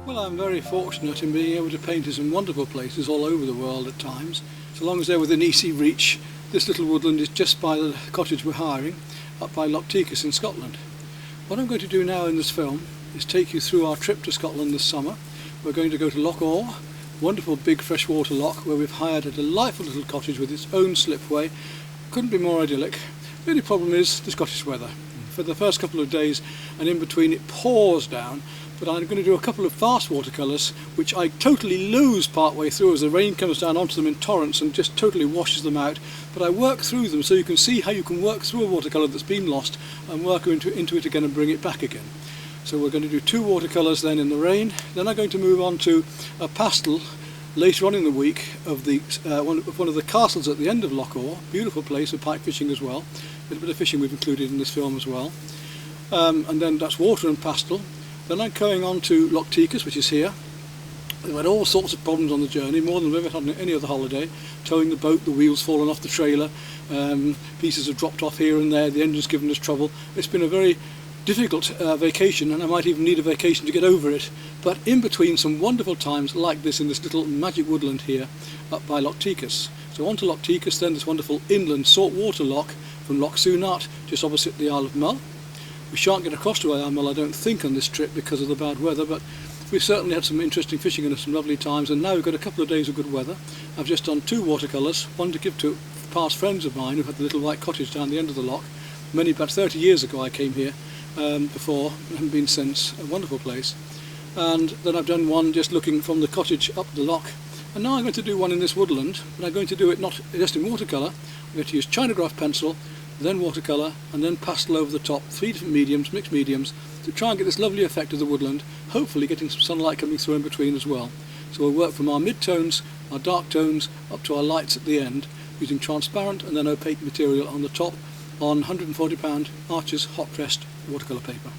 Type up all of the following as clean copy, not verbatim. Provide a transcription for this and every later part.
Well, I'm very fortunate in being able to paint in some wonderful places all over the world at times. So long as they're within easy reach. This little woodland is just by the cottage we're hiring, up by Loch Teacuis in Scotland. What I'm going to do now in this film is take you through our trip to Scotland this summer. We're going to go to Loch Awe, wonderful big freshwater loch where we've hired a delightful little cottage with its own slipway. Couldn't be more idyllic. The only problem is the Scottish weather. For the first couple of days and in between it pours down, but I'm going to do a couple of fast watercolours which I totally lose part way through as the rain comes down onto them in torrents and just totally washes them out. But I work through them so you can see how you can work through a watercolour that's been lost and work into it again and bring it back again. So we're going to do 2 watercolours then in the rain. Then I'm going to move on to a pastel later on in the week of one of the castles at the end of Loch Awe. Beautiful place for pike fishing as well. A little bit of fishing we've included in this film as well. And then that's water and pastel. Then I'm going on to Loch Teacuis, which is here. We've had all sorts of problems on the journey, more than we've ever had on any other holiday. Towing the boat, the wheels fallen off the trailer, pieces have dropped off here and there, the engine's given us trouble. It's been a very difficult vacation, and I might even need a vacation to get over it, but in between some wonderful times like this in this little magic woodland here up by Loch Teacuis. So on to Loch Teacuis, then this wonderful inland saltwater loch from Loch Sunart just opposite the Isle of Mull. We shan't get across to Isle of Mull I don't think on this trip because of the bad weather, but we've certainly had some interesting fishing and some lovely times, and now we've got a couple of days of good weather. I've just done 2 watercolours, one to give to past friends of mine who had the little white cottage down the end of the loch. About 30 years ago I came here before, and haven't been since. A wonderful place. And then I've done one just looking from the cottage up the loch, and now I'm going to do one in this woodland, but I'm going to do it not just in watercolour. I'm going to use Chinagraph pencil, then watercolour, and then pastel over the top, 3 different mediums, mixed mediums, to try and get this lovely effect of the woodland, hopefully getting some sunlight coming through in between as well. So we'll work from our mid-tones, our dark tones, up to our lights at the end, using transparent and then opaque material on the top on £140 Arches hot pressed watercolour paper.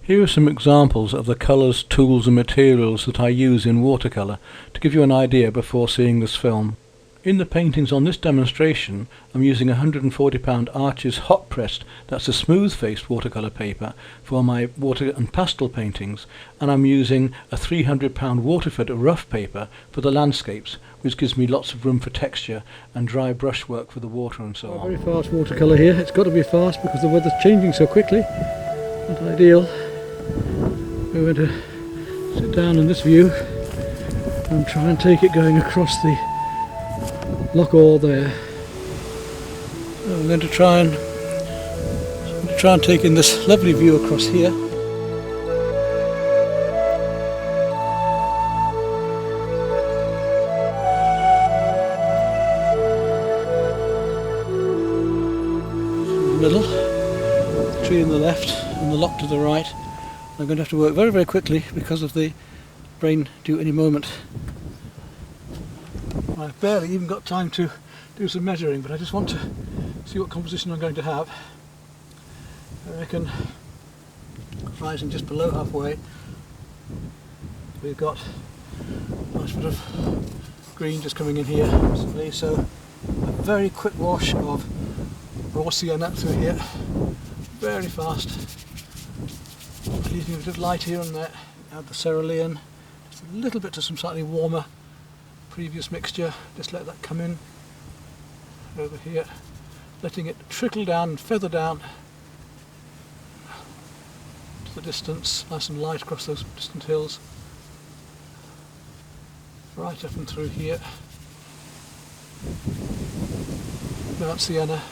Here are some examples of the colours, tools and materials that I use in watercolour to give you an idea before seeing this film. In the paintings on this demonstration I'm using £140 Arches hot pressed, that's a smooth faced watercolour paper for my water and pastel paintings, and I'm using a £300 Waterford rough paper for the landscapes, which gives me lots of room for texture and dry brushwork for the water and so on. Very fast watercolour here. It's got to be fast because the weather's changing so quickly. Not ideal. We're going to sit down in this view and try and take it going across the Loch Awe there. So I'm going to try and take in this lovely view across here. In the middle, the tree on the left and the loch to the right. I'm going to have to work very, very quickly because of the rain due any moment. I've barely even got time to do some measuring, but I just want to see what composition I'm going to have. I reckon rising just below halfway we've got a nice bit of green just coming in here, so a very quick wash of raw sienna through here, very fast, leaving a bit of light here and there. Add the cerulean, just a little bit to some slightly warmer previous mixture, just let that come in over here, letting it trickle down and feather down to the distance, nice and light across those distant hills, right up and through here. Mount Sienna,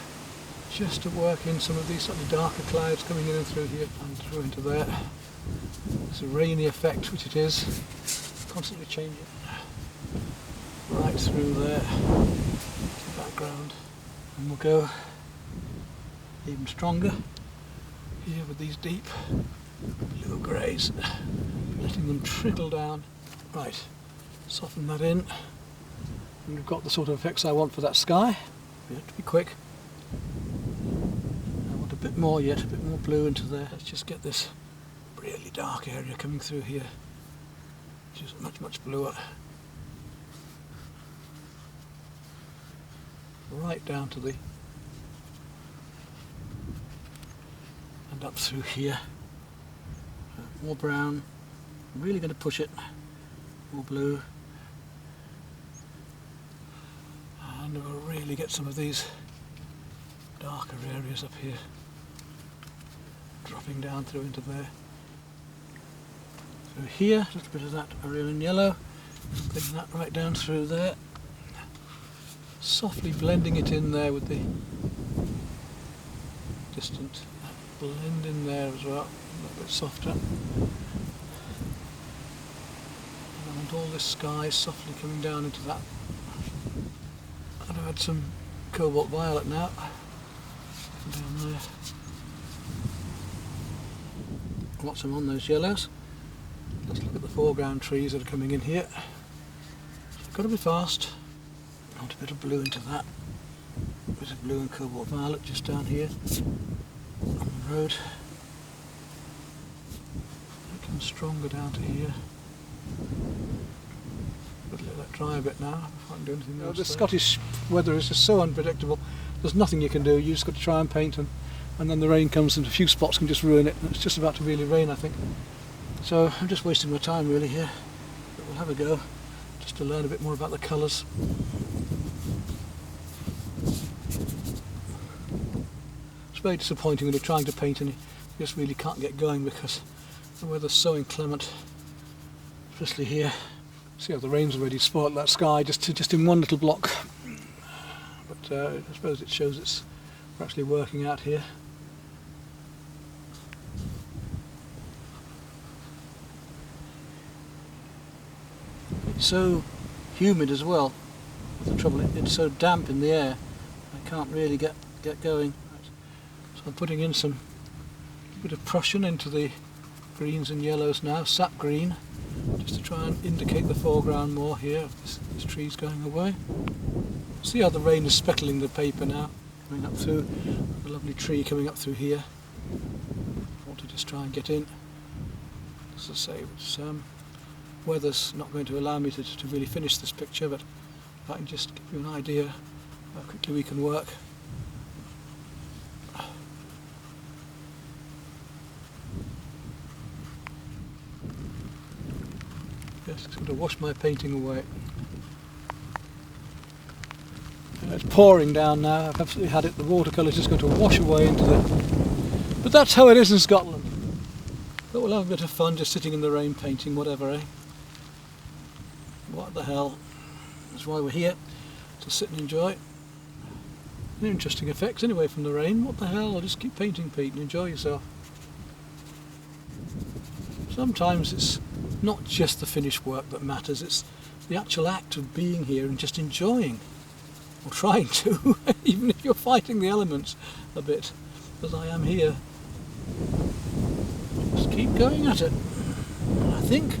just to work in some of these slightly darker clouds coming in and through here and through into there. It's a rainy effect, which it is, constantly changing. Right through there to the background, and we'll go even stronger here with these deep blue greys, letting them trickle down. Right, soften that in, and we've got the sort of effects I want for that sky. We have to be quick. I want a bit more yet, a bit more blue into there. Let's just get this really dark area coming through here, which is much, much bluer. Right down to the and up through here. More brown. I'm really going to push it. More blue. And we'll really get some of these darker areas up here, dropping down through into there. Through here, just a bit of that Aureolin yellow. Bring that right down through there. Softly blending it in there with the distant blend in there as well, a little bit softer. And I want all this sky softly coming down into that. And I've had some cobalt violet now down there. I want some on those yellows. Let's look at the foreground trees that are coming in here. So I've got to be fast. I want a bit of blue into that. A bit of blue and cobalt violet just down here on the road. It comes stronger down to here. Got to let that dry a bit now before I can do anything else. The Scottish weather is just so unpredictable. There's nothing you can do. You just got to try and paint, and then the rain comes and a few spots can just ruin it. And it's just about to really rain, I think. So I'm just wasting my time really here. But we'll have a go just to learn a bit more about the colours. It's very disappointing when you're trying to paint and you just really can't get going because the weather's so inclement, especially here. See how the rain's already spoiled that sky just in one little block. But I suppose it shows we're actually working out here. It's so humid as well. The trouble, it's so damp in the air. I can't really get going. So I'm putting in some bit of Prussian into the greens and yellows now, sap green, just to try and indicate the foreground more here. This tree's going away. See how the rain is speckling the paper now, coming up through the lovely tree coming up through here. I want to just try and get in as I say, weather's not going to allow me to really finish this picture, but if I can just give you an idea how quickly we can work. Just going to wash my painting away. It's pouring down now. I've absolutely had it. The watercolour's just going to wash away into the... But that's how it is in Scotland. But we'll have a bit of fun just sitting in the rain painting, whatever, eh? What the hell? That's why we're here, to sit and enjoy. Interesting effects anyway from the rain. What the hell? I'll just keep painting, Pete, and enjoy yourself. Sometimes it's not just the finished work that matters, it's the actual act of being here and just enjoying. Or trying to, even if you're fighting the elements a bit, as I am here. Just keep going at it, I think,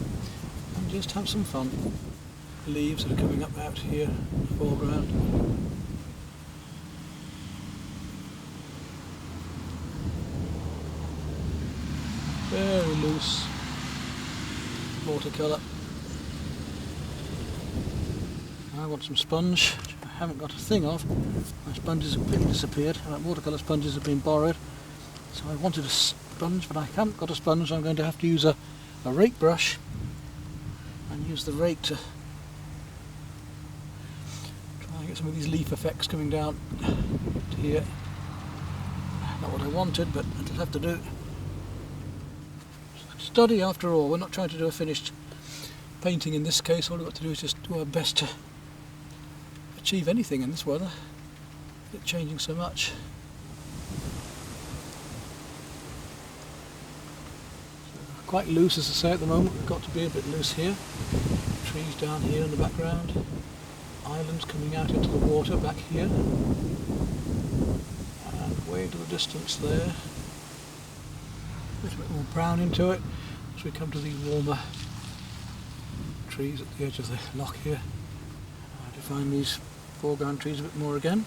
and just have some fun. The leaves that are coming up out here in the foreground. Very loose watercolour. I want some sponge, which I haven't got a thing of. My sponges have completely disappeared. My watercolour sponges have been borrowed. So I wanted a sponge, but I haven't got a sponge, so I'm going to have to use a rake brush and use the rake to try and get some of these leaf effects coming down to here. Not what I wanted, but it'll have to do. Study after all. We're not trying to do a finished painting in this case. All we've got to do is just do our best to achieve anything in this weather. It's changing so much. Quite loose, as I say, at the moment. We've got to be a bit loose here. Trees down here in the background. Islands coming out into the water back here. And way to the distance there. A little bit more brown into it as we come to these warmer trees at the edge of the loch here. I define these foreground trees a bit more again.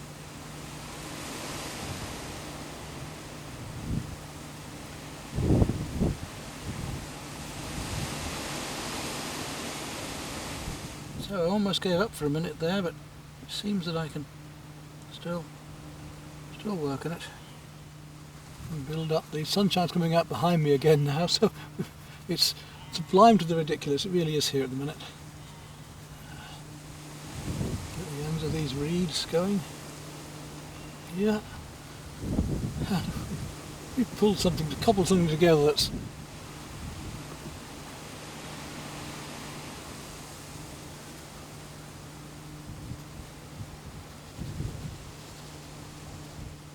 So I almost gave up for a minute there, but it seems that I can still work on it. And build up. The sunshine's coming out behind me again now, so it's sublime to the ridiculous. It really is here at the minute. Get the ends of these reeds going. Yeah. We've pulled something, cobbled something together that's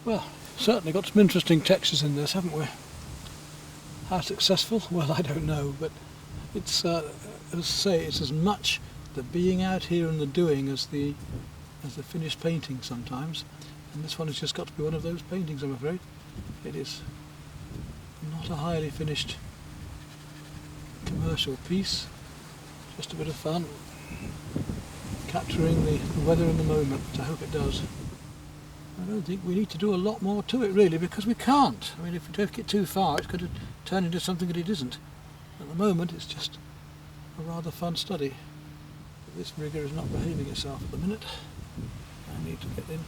well, certainly got some interesting textures in this, haven't we? How successful? Well, I don't know, but it's, as I say, it's as much the being out here and the doing as the finished painting sometimes. And this one has just got to be one of those paintings, I'm afraid. It is not a highly finished commercial piece, just a bit of fun, capturing the weather in the moment, which I hope it does. I don't think we need to do a lot more to it really, because we can't. I mean, if we take it too far, it could turn into something that it isn't. At the moment, it's just a rather fun study. But this rigger is not behaving itself at the minute. I need to get in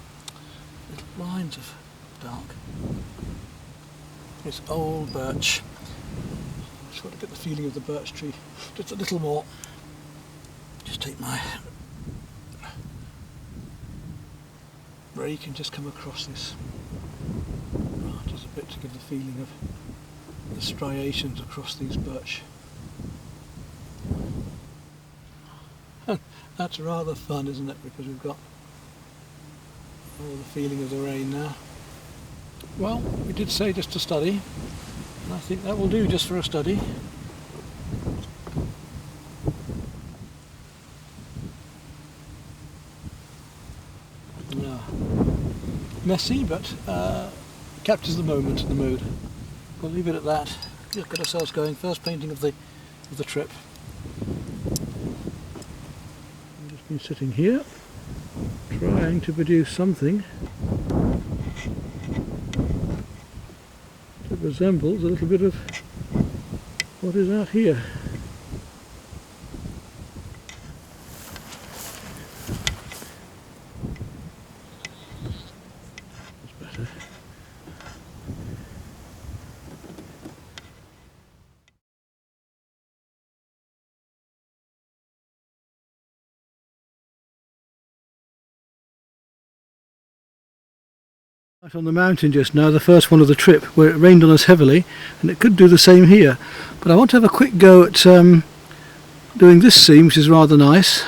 little lines of dark. It's old birch. I just want to get the feeling of the birch tree just a little more. Just take my rake and just come across this just a bit to give the feeling of the striations across these birch. That's rather fun, isn't it? Because we've got all the feeling of the rain now. Well, we did say just to study, and I think that will do just for a study. Messy, but captures the moment and the mood. We'll leave it at that. Just get ourselves going. First painting of the trip. I've just been sitting here, trying to produce something that resembles a little bit of What is that here? That's better. Right on the mountain just now, the first one of the trip, where it rained on us heavily, and it could do the same here. But I want to have a quick go at doing this scene, which is rather nice,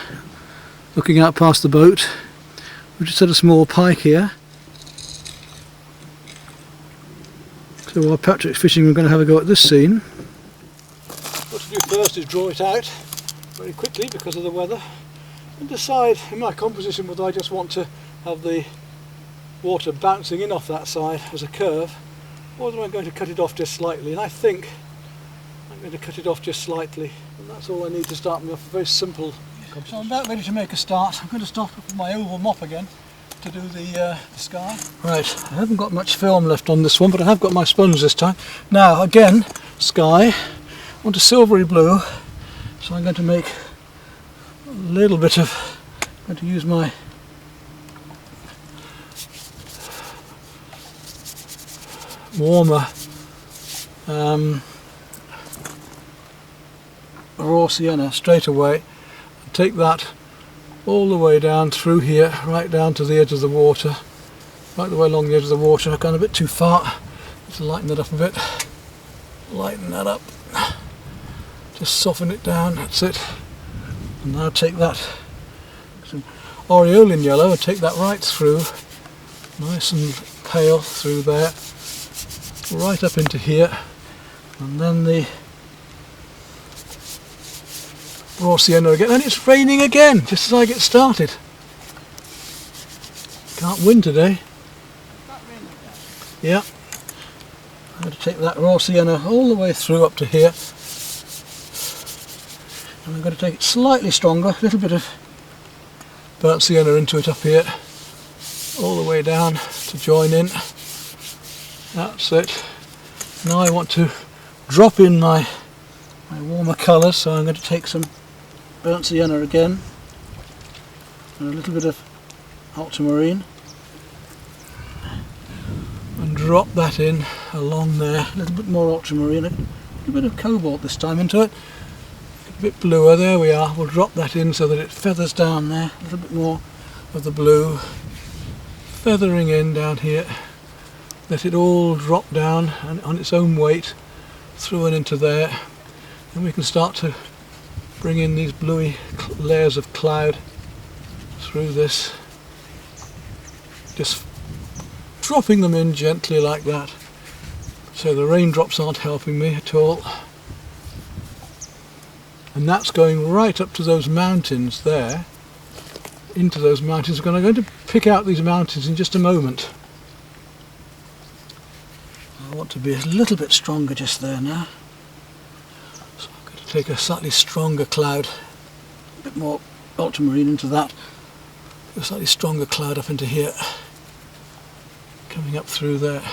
looking out past the boat. We've just had a small pike here. So while Patrick's fishing, we're going to have a go at this scene. What to do first is draw it out very quickly because of the weather, and decide in my composition whether I just want to have the water bouncing in off that side as a curve, or whether I'm going to cut it off just slightly. And I think I'm going to cut it off just slightly, and that's all I need to start me off. A very simple composition. So I'm about ready to make a start. I'm going to start with my oval mop again to do the sky. Right, I haven't got much film left on this one, but I have got my sponge this time. Now again, sky. I want a silvery blue, so I'm going to make a little bit of, I'm going to use my warmer raw sienna straight away, and take that all the way down through here, right down to the edge of the water, right the way along the edge of the water. I've gone a bit too far, to lighten that up a bit, lighten that up, just soften it down, that's it. And now take that, some aureolin yellow, and take that right through, nice and pale through there, right up into here, and then the raw sienna again. And it's raining again just as I get started. Can't win today. Yeah, I'm going to take that raw sienna all the way through up to here, and I'm going to take it slightly stronger, a little bit of burnt sienna into it up here, all the way down to join in. That's it. Now I want to drop in my warmer colours, so I'm going to take some burnt sienna again and a little bit of ultramarine and drop that in along there. A little bit more ultramarine, a little bit of cobalt this time into it, a bit bluer. There we are. We'll drop that in so that it feathers down there, a little bit more of the blue feathering in down here. Let it all drop down and on its own weight through and into there, and we can start to bring in these bluey layers of cloud through this, just dropping them in gently like that, so the raindrops aren't helping me at all. And that's going right up to those mountains there, into those mountains. I'm going to pick out these mountains in just a moment. I want to be a little bit stronger just there now, so I'm going to take a slightly stronger cloud, a bit more ultramarine into that, a slightly stronger cloud up into here, coming up through there.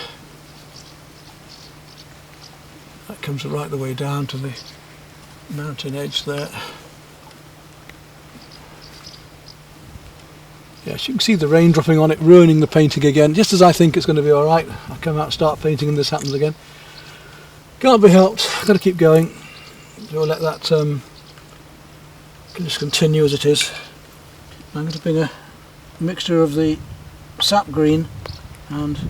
That comes right the way down to the mountain edge there. Yes, you can see the rain dropping on it, ruining the painting again, just as I think it's going to be alright. I come out and start painting and this happens again. Can't be helped, I've got to keep going. So I'll let that just continue as it is. I'm going to bring a mixture of the sap green and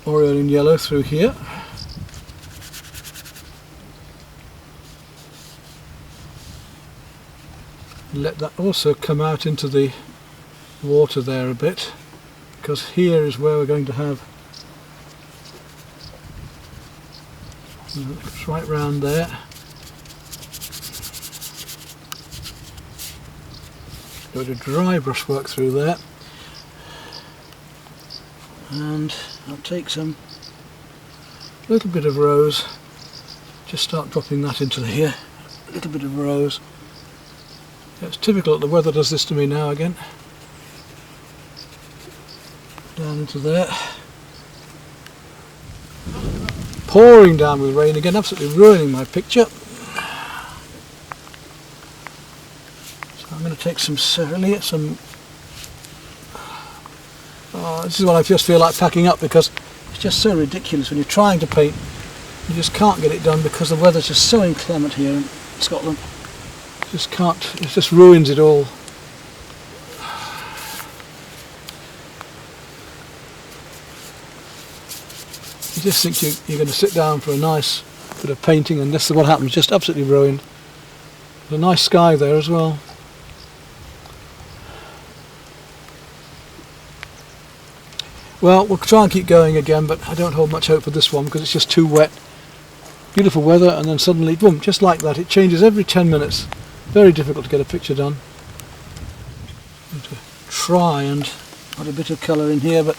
aureolin yellow through here. Let that also come out into the water there a bit, because here is where we're going to have, it's right round there. Go to dry brushwork through there, and I'll take some little bit of rose, just start dropping that into here, a little bit of rose. It's typical that the weather does this to me now again. Down into there. pouring down with rain again, absolutely ruining my picture. So I'm going to take some cereal, this is what I just feel like packing up, because it's just so ridiculous when you're trying to paint. You just can't get it done because the weather's just so inclement here in Scotland. Just can't, it just ruins it all. You just think you're going to sit down for a nice bit of painting, and this is what happens, just absolutely ruined. There's a nice sky there as well. Well, we'll try and keep going again, but I don't hold much hope for this one because it's just too wet. Beautiful weather, and then suddenly, boom, just like that. It changes every 10 minutes. Very difficult to get a picture done. I'm going to try and put a bit of colour in here, but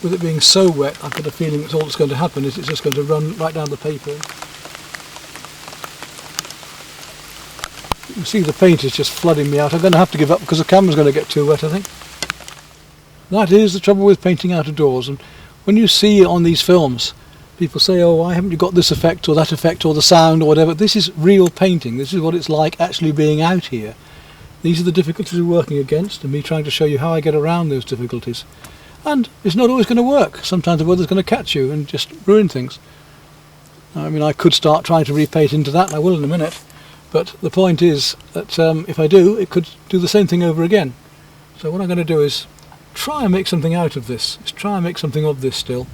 with it being so wet, I've got a feeling that's all that's going to happen is it's just going to run right down the paper. You can see the paint is just flooding me out. I'm going to have to give up because the camera's going to get too wet, I think. That is the trouble with painting out of doors. And when you see on these films, people say, oh, why haven't you got this effect or that effect or the sound or whatever? This is real painting. This is what it's like actually being out here. These are the difficulties we're working against, and me trying to show you how I get around those difficulties. And it's not always going to work. Sometimes the weather's going to catch you and just ruin things. I mean, I could start trying to repaint into that, and I will in a minute. But the point is that if I do, it could do the same thing over again. So what I'm going to do is try and make something out of this. Let's try and make something of this still.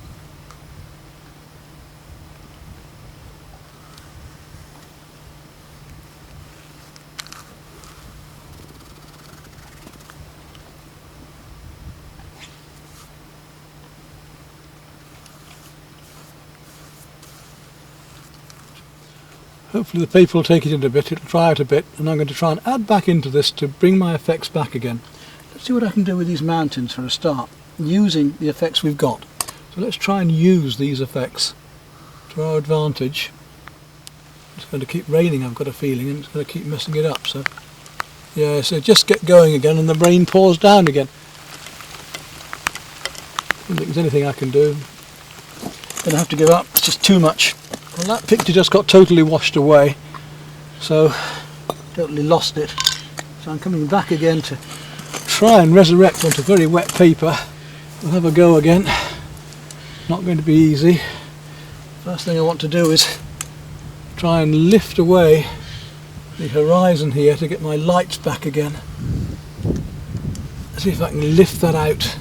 Hopefully the paper will take it in a bit, it'll dry out a bit, and I'm going to try and add back into this to bring my effects back again. Let's see what I can do with these mountains for a start, using the effects we've got. So let's try and use these effects to our advantage. It's going to keep raining, I've got a feeling, and it's going to keep messing it up. So yeah, so just get going again and the rain pours down again. I don't think there's anything I can do. I'm going to have to give up, it's just too much. Well, that picture just got totally washed away, so totally lost it. So I'm coming back again to try and resurrect onto very wet paper. We'll have a go again. Not going to be easy. First thing I want to do is try and lift away the horizon here to get my lights back again. See if I can lift that out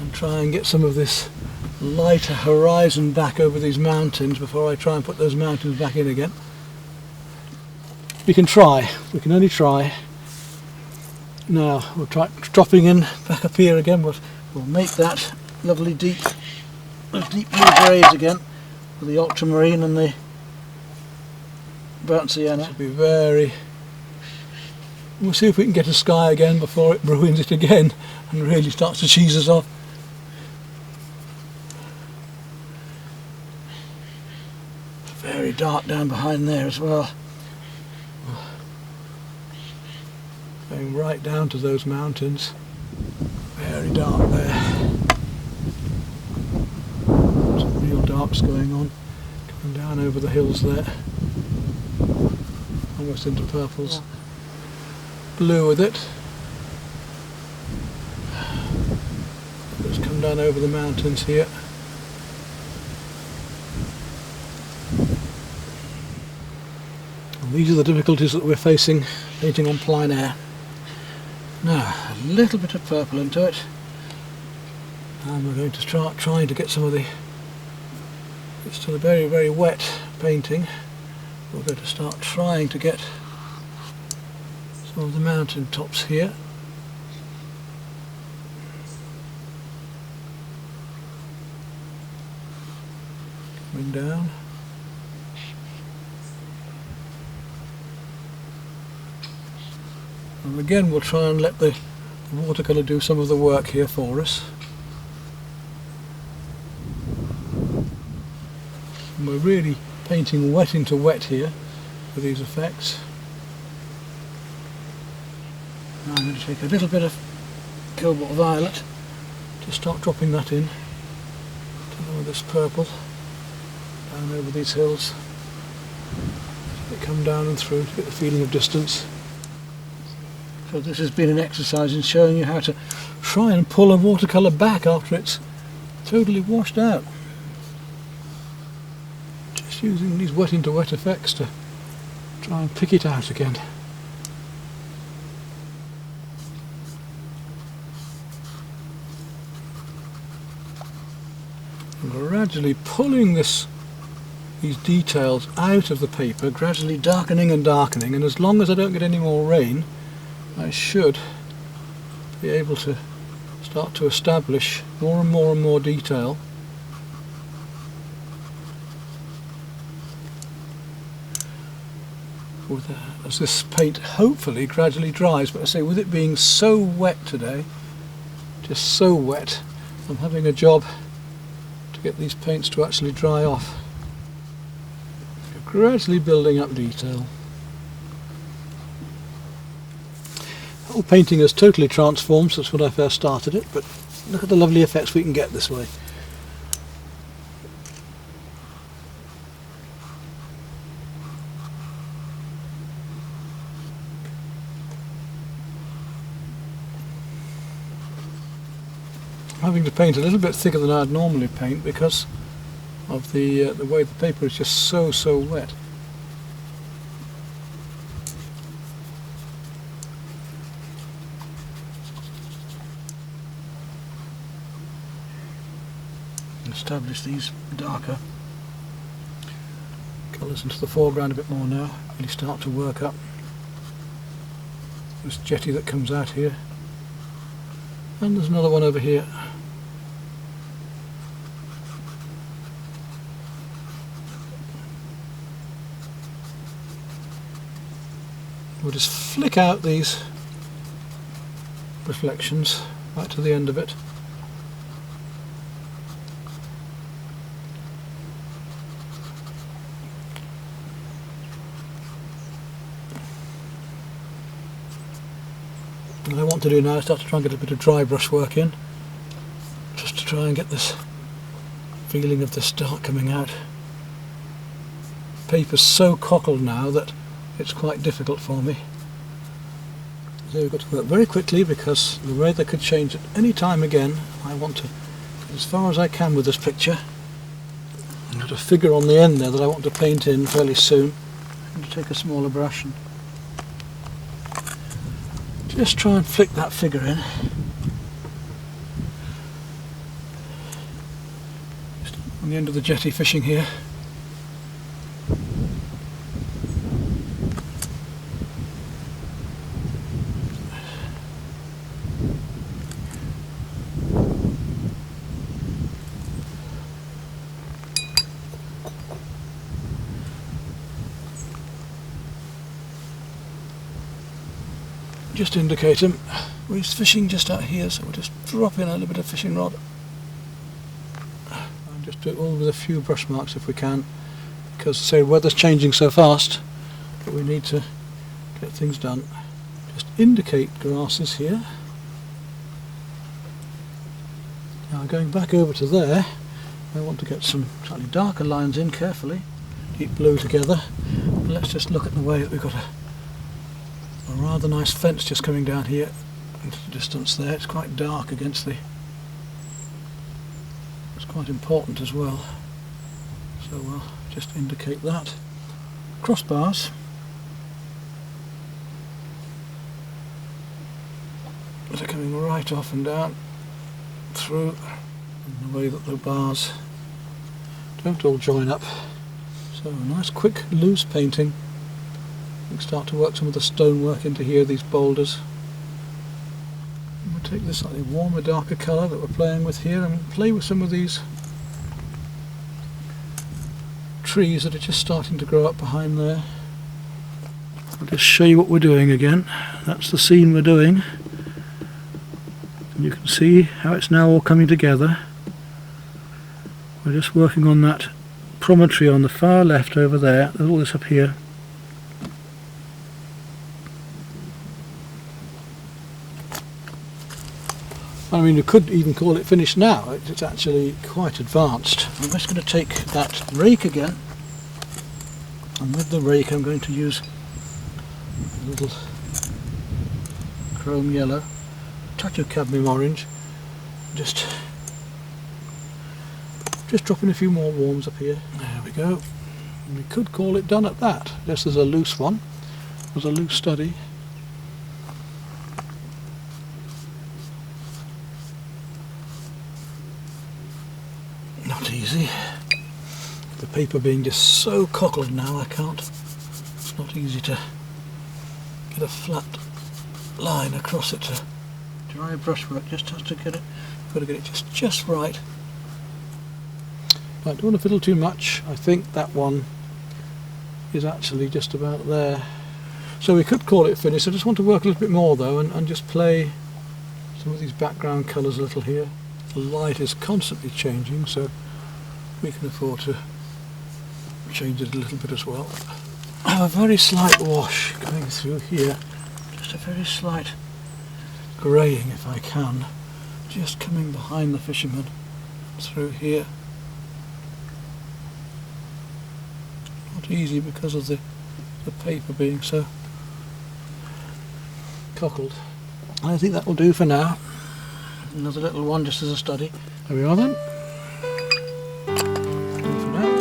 and try and get some of this lighter horizon back over these mountains before I try and put those mountains back in again. We can try, we can only try. Now we'll try dropping in back up here again. We'll make that lovely deep, those deep blue greys again with the ultramarine and the burnt sienna. It'll be very. We'll see if we can get a sky again before it ruins it again and really starts to cheese us off. Very dark down behind there as well. Going right down to those mountains. Very dark there. Some real darks going on. Coming down over the hills there. Almost into purples. Yeah. Blue with it. Let's come down over the mountains here. These are the difficulties that we're facing painting on plein air. Now, a little bit of purple into it, and we're going to start trying to get some of the, it's still a very, very wet painting. We're going to start trying to get some of the mountain tops here. Coming down. And again we'll try and let the watercolour do some of the work here for us. And we're really painting wet into wet here with these effects. Now I'm going to take a little bit of cobalt violet to start dropping that in. Don't know of this purple down over these hills. They come down and through to get the feeling of distance. So this has been an exercise in showing you how to try and pull a watercolour back after it's totally washed out. Just using these wet into wet effects to try and pick it out again. And gradually pulling these details out of the paper, gradually darkening and darkening, and as long as I don't get any more rain, I should be able to start to establish more and more and more detail. As this paint hopefully gradually dries, but I say with it being so wet today, just so wet, I'm having a job to get these paints to actually dry off. Gradually building up detail. Oil painting has totally transformed since when I first started it, but look at the lovely effects we can get this way. I'm having to paint a little bit thicker than I'd normally paint because of the way the paper is just so wet. Establish these darker colours into the foreground a bit more now. Really start to work up this jetty that comes out here, and there's another one over here. We'll just flick out these reflections right to the end of it. What I want to do now is start to try and get a bit of dry brush work in, just to try and get this feeling of the start coming out. Paper's so cockled now that it's quite difficult for me. So we've got to work very quickly because the weather could change at any time again. I want to get as far as I can with this picture. I've got a figure on the end there that I want to paint in fairly soon. I'm going to take a smaller brush and just try and flick that figure in. Just on the end of the jetty fishing here. Just indicate him. He's fishing just out here, so we'll just drop in a little bit of fishing rod and just do it all with a few brush marks if we can, because say the weather's changing so fast that we need to get things done. Just indicate grasses here. Now going back over to there, I want to get some slightly darker lines in carefully, deep blue together. But let's just look at the way that we've got a rather nice fence just coming down here into the distance there. It's quite dark against the... It's quite important as well. So we'll just indicate that. Crossbars. They're coming right off and down through in the way that the bars don't all join up. So a nice quick loose painting. We can start to work some of the stonework into here, these boulders. And we'll take this slightly warmer, darker colour that we're playing with here and play with some of these trees that are just starting to grow up behind there. I'll just show you what we're doing again. That's the scene we're doing. And you can see how it's now all coming together. We're just working on that promontory on the far left over there. There's all this up here. I mean, you could even call it finished now. It's actually quite advanced. I'm just going to take that rake again, and with the rake I'm going to use a little chrome yellow, touch of cadmium orange, just dropping a few more warms up here. There we go. We could call it done at that. This is a loose one. It was a loose study. Not easy. The paper being just so cockled now, it's not easy to get a flat line across it. To dry brushwork just has to get it, got to get it just right. I don't want to fiddle too much. I think that one is actually just about there. So we could call it finished. I just want to work a little bit more though, and just play some of these background colours a little here. The light is constantly changing, so we can afford to change it a little bit as well. I have a very slight wash going through here, just a very slight greying if I can, just coming behind the fisherman through here. Not easy because of the paper being so cockled. I think that will do for now. Another little one just as a study. There we are then. Do for now.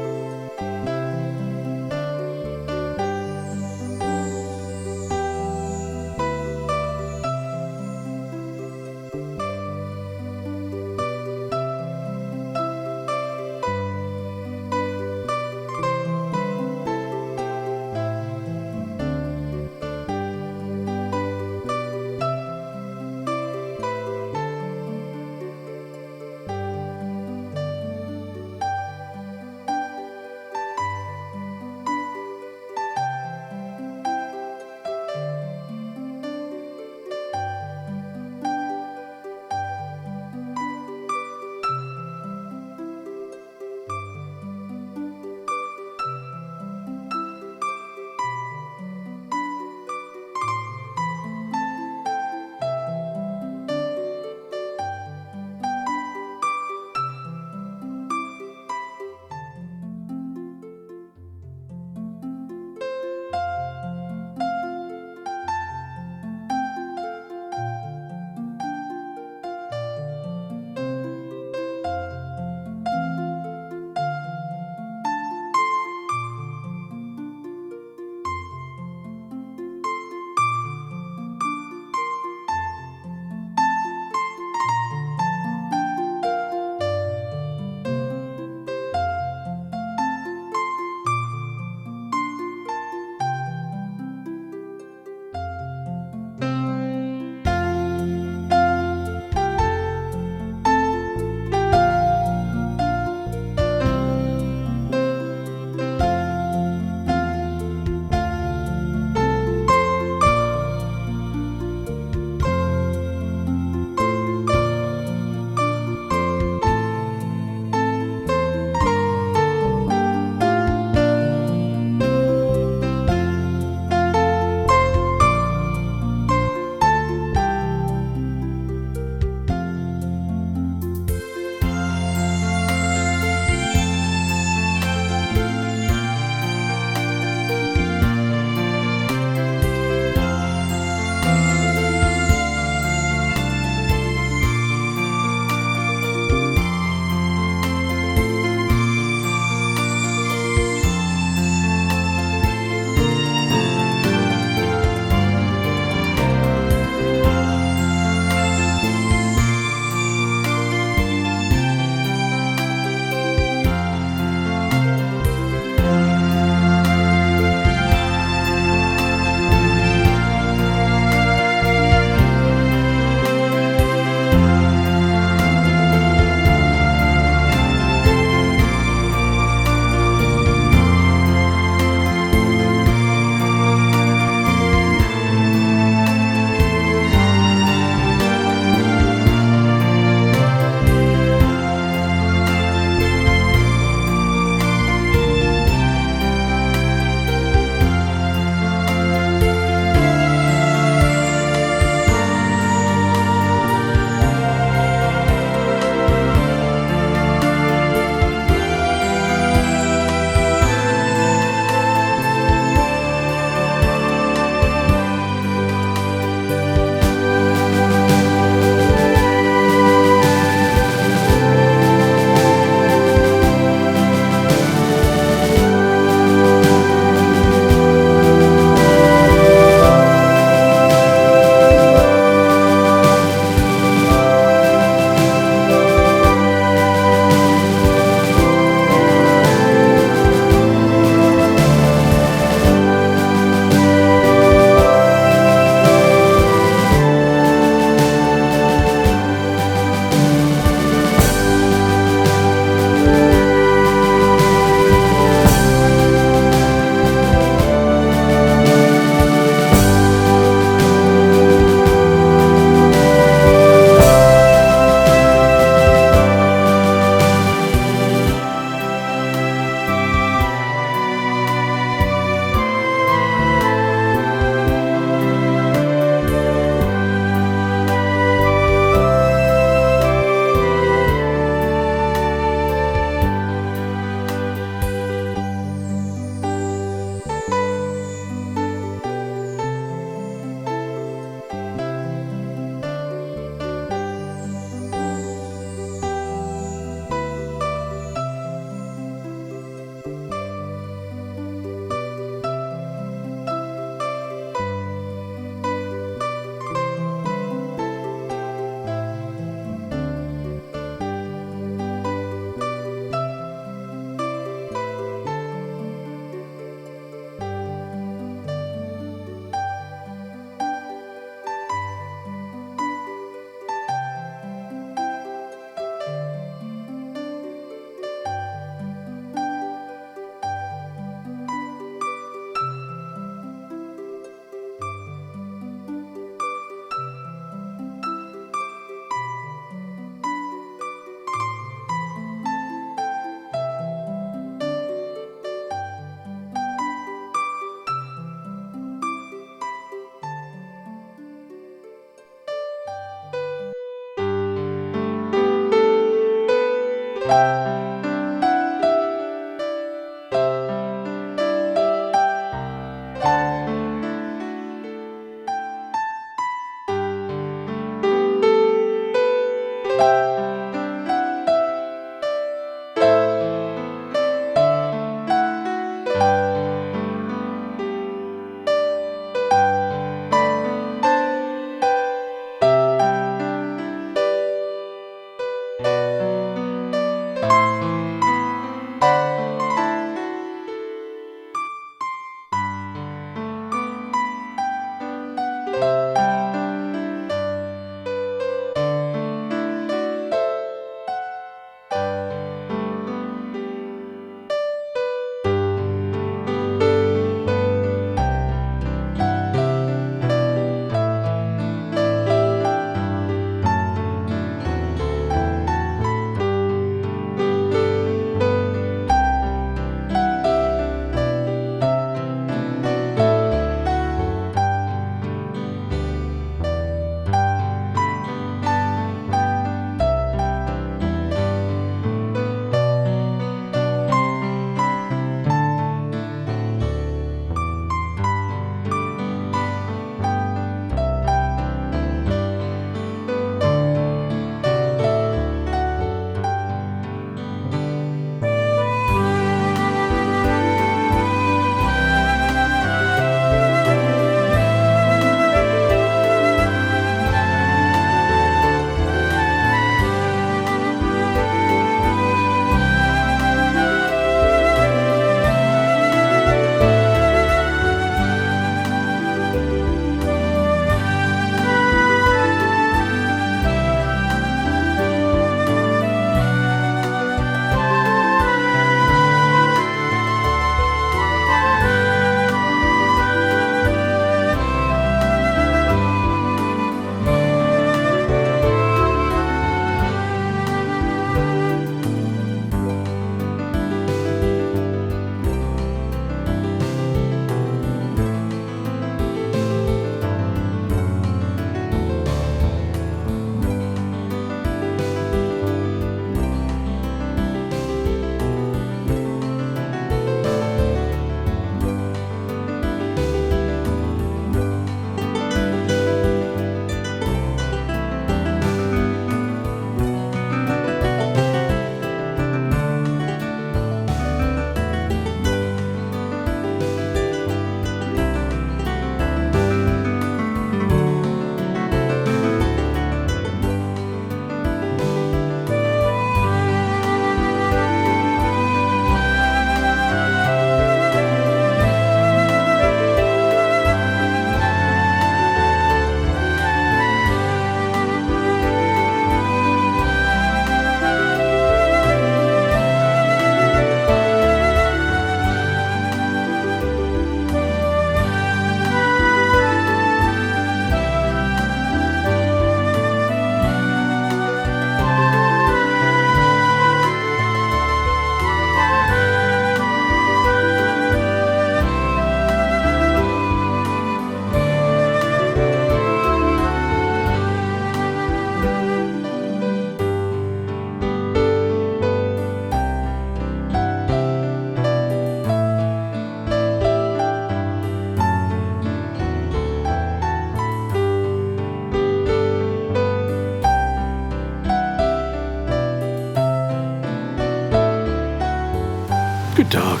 Good dog.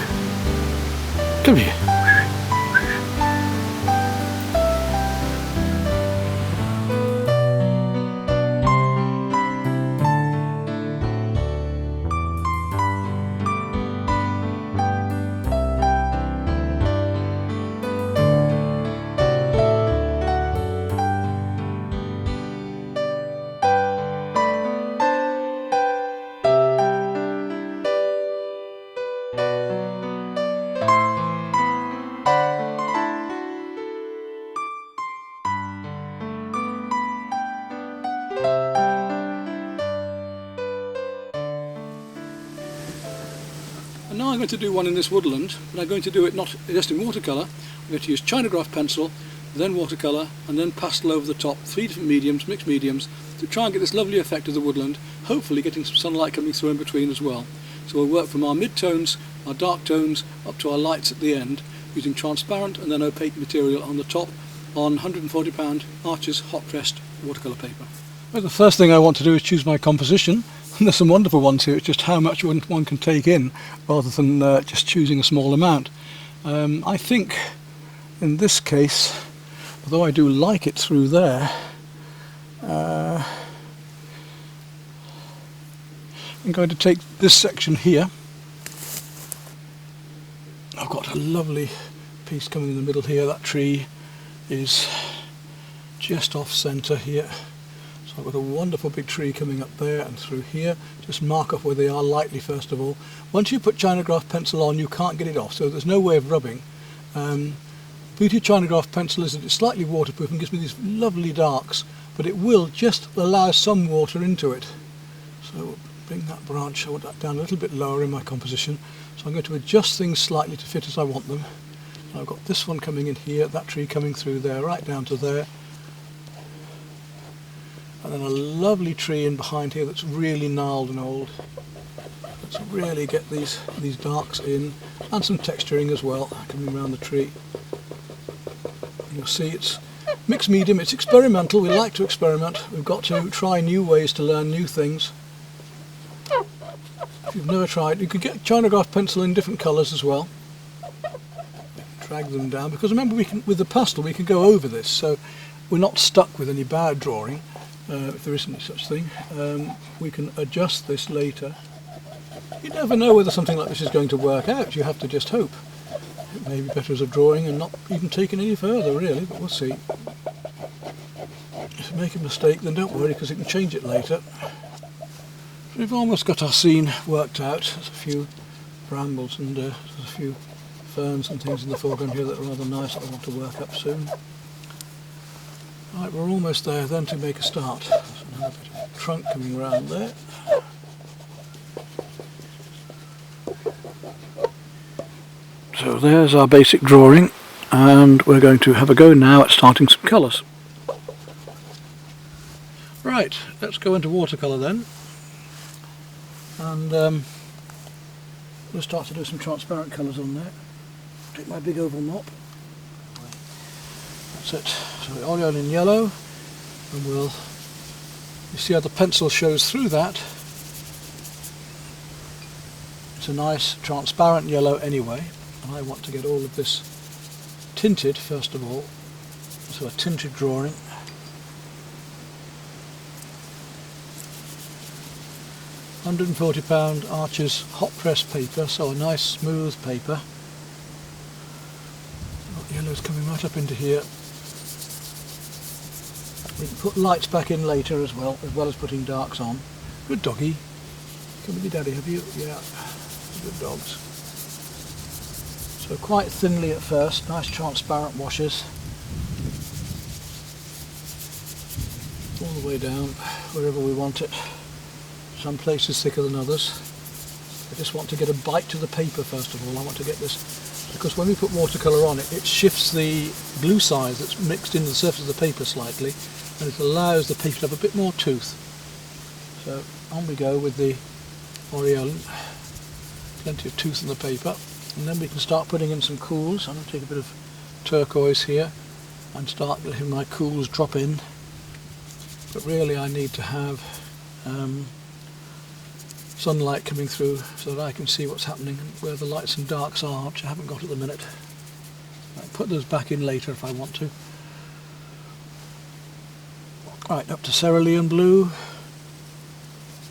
Come here. And now I'm going to do one in this woodland, but I'm going to do it not just in watercolour. I'm going to use China graph pencil then watercolour, and then pastel over the top, 3 different mediums, mixed mediums, to try and get this lovely effect of the woodland, hopefully getting some sunlight coming through in between as well. So we'll work from our mid-tones, our dark tones, up to our lights at the end, using transparent and then opaque material on the top on £140 Arches hot pressed watercolour paper. Well, the first thing I want to do is choose my composition. And there's some wonderful ones here. It's just how much one can take in rather than just choosing a small amount. I think in this case, although I do like it through there, I'm going to take this section here. I've got a lovely piece coming in the middle here. That tree is just off centre here. So I've got a wonderful big tree coming up there and through here. Just mark off where they are lightly first of all. Once you put Chinagraph pencil on, you can't get it off, so there's no way of rubbing. Beauty of Chinagraph pencil is that it's slightly waterproof and gives me these lovely darks, but it will just allow some water into it. So we'll bring that branch down a little bit lower in my composition. So I'm going to adjust things slightly to fit as I want them. And I've got this one coming in here, that tree coming through there, right down to there. And then a lovely tree in behind here that's really gnarled and old. Let's really get these darks in, and some texturing as well coming around the tree. You'll see it's mixed medium, it's experimental, we like to experiment, we've got to try new ways to learn new things. If you've never tried, you could get Chinagraph pencil in different colours as well. Drag them down, because remember with the pastel we can go over this, so we're not stuck with any bad drawing. If there isn't such thing, we can adjust this later. You never know whether something like this is going to work out, you have to just hope. It may be better as a drawing and not even taken any further really, but we'll see. If you make a mistake then don't worry, because you can change it later. We've almost got our scene worked out. There's a few brambles and there's a few ferns and things in the foreground here that are rather nice that I want to work up soon. Right, we're almost there then to make a start. There's another bit of trunk coming around there. So there's our basic drawing, and we're going to have a go now at starting some colours. Right, let's go into watercolour then, and we'll start to do some transparent colours on there. Take my big oval mop. That's it. So the oleole in yellow, and you see how the pencil shows through that. It's a nice transparent yellow anyway, and I want to get all of this tinted first of all, so a tinted drawing. £140 Arches hot press paper, so a nice smooth paper. Yellow's coming right up into here. We can put lights back in later as well as putting darks on. Good doggy. Come with your daddy, have you? Yeah. Good dogs. So quite thinly at first, nice transparent washes. All the way down, wherever we want it. Some places thicker than others. I just want to get a bite to the paper first of all. I want to get this, because when we put watercolour on it, it shifts the glue size that's mixed into the surface of the paper slightly, and it allows the paper to have a bit more tooth. So on we go with the aureole, plenty of tooth in the paper, and then we can start putting in some cools. I'm going to take a bit of turquoise here and start letting my cools drop in, but really I need to have sunlight coming through so that I can see what's happening and where the lights and darks are, which I haven't got at the minute. I'll put those back in later if I want to. Right, up to cerulean blue.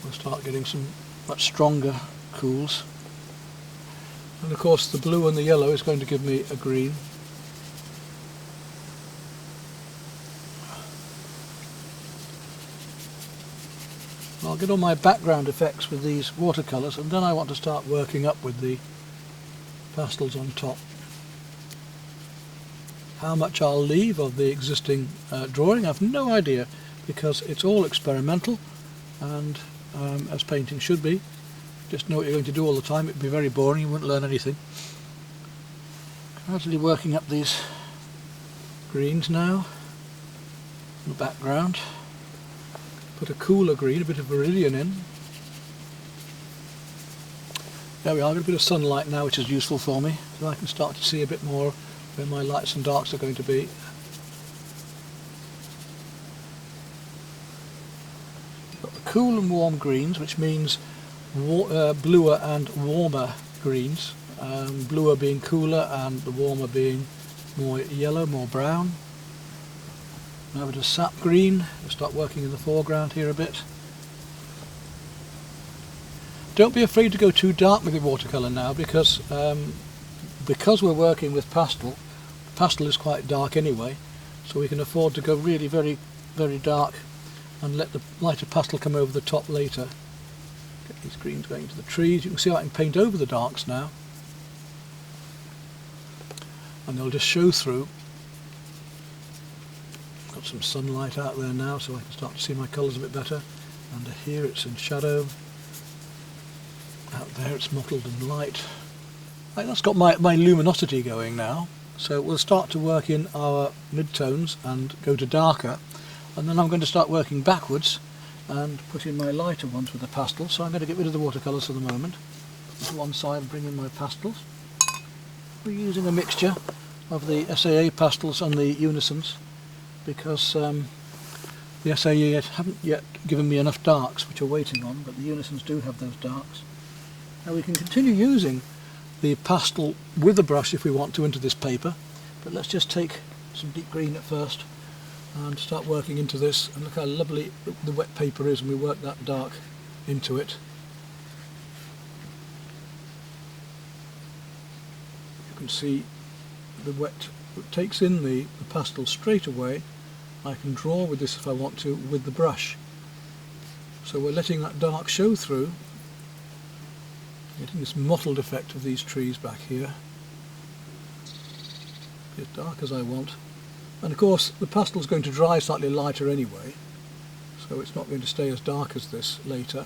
We'll start getting some much stronger cools. And of course the blue and the yellow is going to give me a green. I'll get all my background effects with these watercolours, and then I want to start working up with the pastels on top. How much I'll leave of the existing drawing I've no idea, because it's all experimental, and as painting should be. Just know what you're going to do all the time, it'd be very boring, you wouldn't learn anything. Gradually working up these greens now in the background. Put a cooler green, a bit of Viridian in. There we are, I've got a bit of sunlight now which is useful for me, so I can start to see a bit more where my lights and darks are going to be. Got the cool and warm greens, which means bluer and warmer greens. Bluer being cooler and the warmer being more yellow, more brown. Now with a sap green, we'll start working in the foreground here a bit. Don't be afraid to go too dark with your watercolour now, because we're working with pastel, pastel is quite dark anyway, so we can afford to go really very, very dark and let the lighter pastel come over the top later. Get these greens going into the trees. You can see how I can paint over the darks now, and they'll just show through. Got some sunlight out there now, so I can start to see my colours a bit better. Under here it's in shadow. Out there it's mottled in light. Right, that's got my luminosity going now, so we'll start to work in our mid-tones and go to darker, and then I'm going to start working backwards and put in my lighter ones with the pastels. So I'm going to get rid of the watercolours for the moment, put them to one side and bring in my pastels. We're using a mixture of the SAA pastels and the Unisons, because the SAA haven't yet given me enough darks, which are waiting on, but the Unisons do have those darks. Now we can continue using the pastel with a brush if we want to into this paper, but let's just take some deep green at first and start working into this, and look how lovely the wet paper is when we work that dark into it. You can see the wet takes in the pastel straight away. I can draw with this if I want to with the brush, so we're letting that dark show through, getting this mottled effect of these trees back here, as dark as I want. And of course the pastel is going to dry slightly lighter anyway, so it's not going to stay as dark as this later.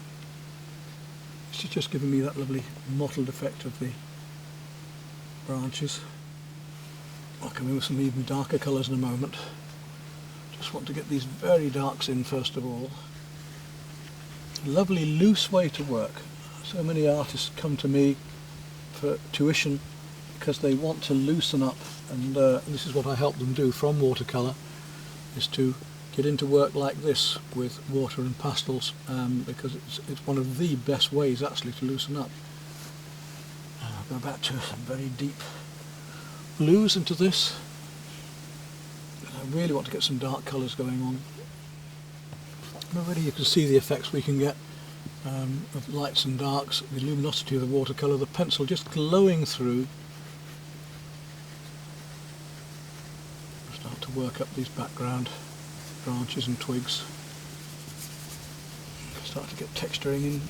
It's just giving me that lovely mottled effect of the branches. I'll come in with some even darker colours in a moment. Just want to get these very darks in first of all. Lovely loose way to work. So many artists come to me for tuition because they want to loosen up, and this is what I help them do from watercolour, is to get into work like this with water and pastels, because it's one of the best ways actually to loosen up. I'll go back to some very deep blues into this. I really want to get some dark colours going on. Already you can see the effects we can get of lights and darks, the luminosity of the watercolour, the pencil just glowing through. Start to work up these background branches and twigs. Start to get texturing in.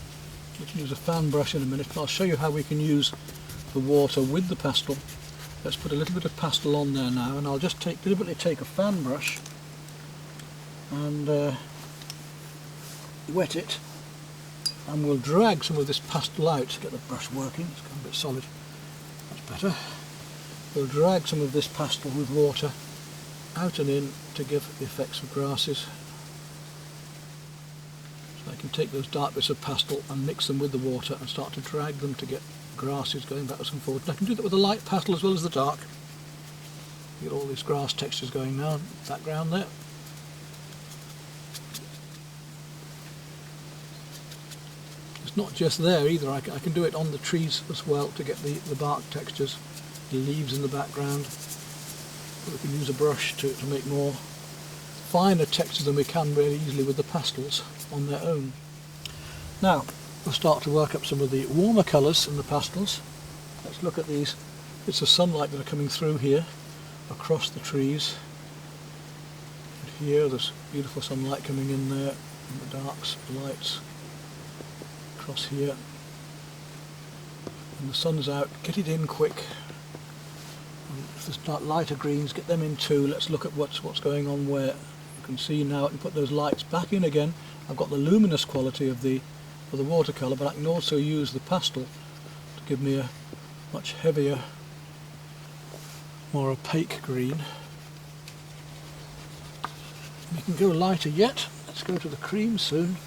We can use a fan brush in a minute, but I'll show you how we can use the water with the pastel. Let's put a little bit of pastel on there now, and I'll just deliberately take a fan brush and wet it, and we'll drag some of this pastel out to get the brush working. It's gone a bit solid, that's better. We'll drag some of this pastel with water out and in to give the effects of grasses. So I can take those dark bits of pastel and mix them with the water and start to drag them to get grasses going backwards and forwards. And I can do that with the light pastel as well as the dark. Get all these grass textures going now in the background there. It's not just there either, I can do it on the trees as well to get the bark textures, the leaves in the background. But we can use a brush to make more finer textures than we can really easily with the pastels on their own. Now we'll start to work up some of the warmer colours in the pastels. Let's look at these bits of sunlight that are coming through here across the trees. And here there's beautiful sunlight coming in there, and the darks, the lights across here. When the sun's out, get it in quick. And if there's dark lighter greens, get them in too. Let's look at what's going on where. You can see now I can put those lights back in again. I've got the luminous quality of the watercolour, but I can also use the pastel to give me a much heavier, more opaque green. We can go lighter yet. Let's go to the cream soon.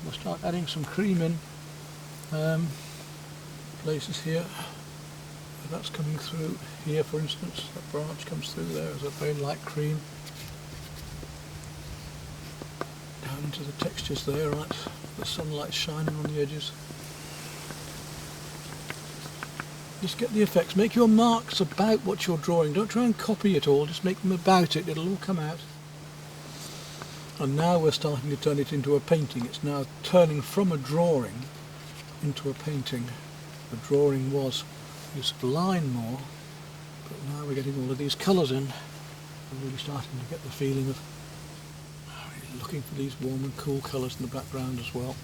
We'll start adding some cream in places here. That's coming through here, for instance. That branch comes through there as a very light cream. Down into the textures there, right? The sunlight shining on the edges. Just get the effects. Make your marks about what you're drawing. Don't try and copy it all. Just make them about it. It'll all come out. And now we're starting to turn it into a painting. It's now turning from a drawing into a painting. The drawing was use of line more, but now we're getting all of these colours in. We're really starting to get the feeling of really looking for these warm and cool colours in the background as well.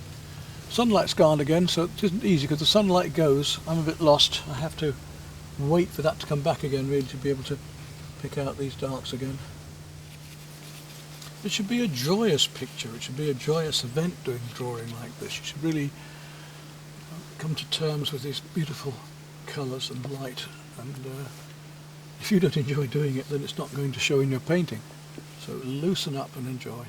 Sunlight's gone again, so it isn't easy because the sunlight goes. I'm a bit lost. I have to wait for that to come back again really to be able to pick out these darks again. It should be a joyous picture. It should be a joyous event doing drawing like this. You should really come to terms with these beautiful colours and light, and if you don't enjoy doing it, then it's not going to show in your painting. So loosen up and enjoy.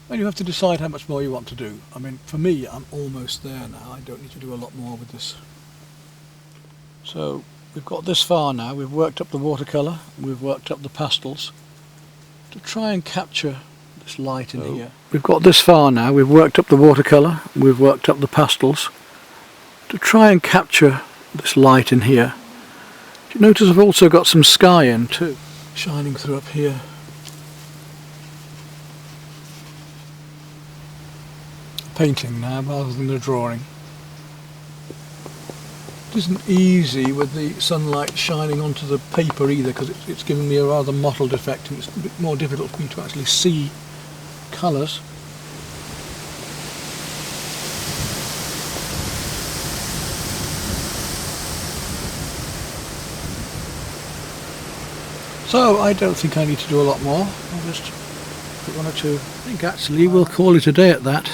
And you have to decide how much more you want to do. I mean, for me, I'm almost there now. I don't need to do a lot more with this. So we've got this far now. We've worked up the watercolour, we've worked up the pastels to try and capture this light in here. We've got this far now. We've worked up the watercolour, we've worked up the pastels to try and capture this light in here. You notice I've also got some sky in too, shining through up here. Painting now rather than a drawing. It isn't easy with the sunlight shining onto the paper either, because it's giving me a rather mottled effect, and it's a bit more difficult for me to actually see colours. So I don't think I need to do a lot more. I'll just put one or two. I think actually we'll call it a day at that.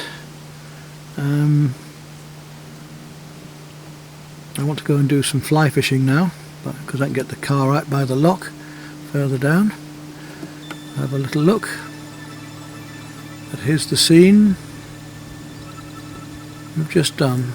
I want to go and do some fly fishing now, because I can get the car out by the loch further down. Have a little look. But here's the scene we've just done.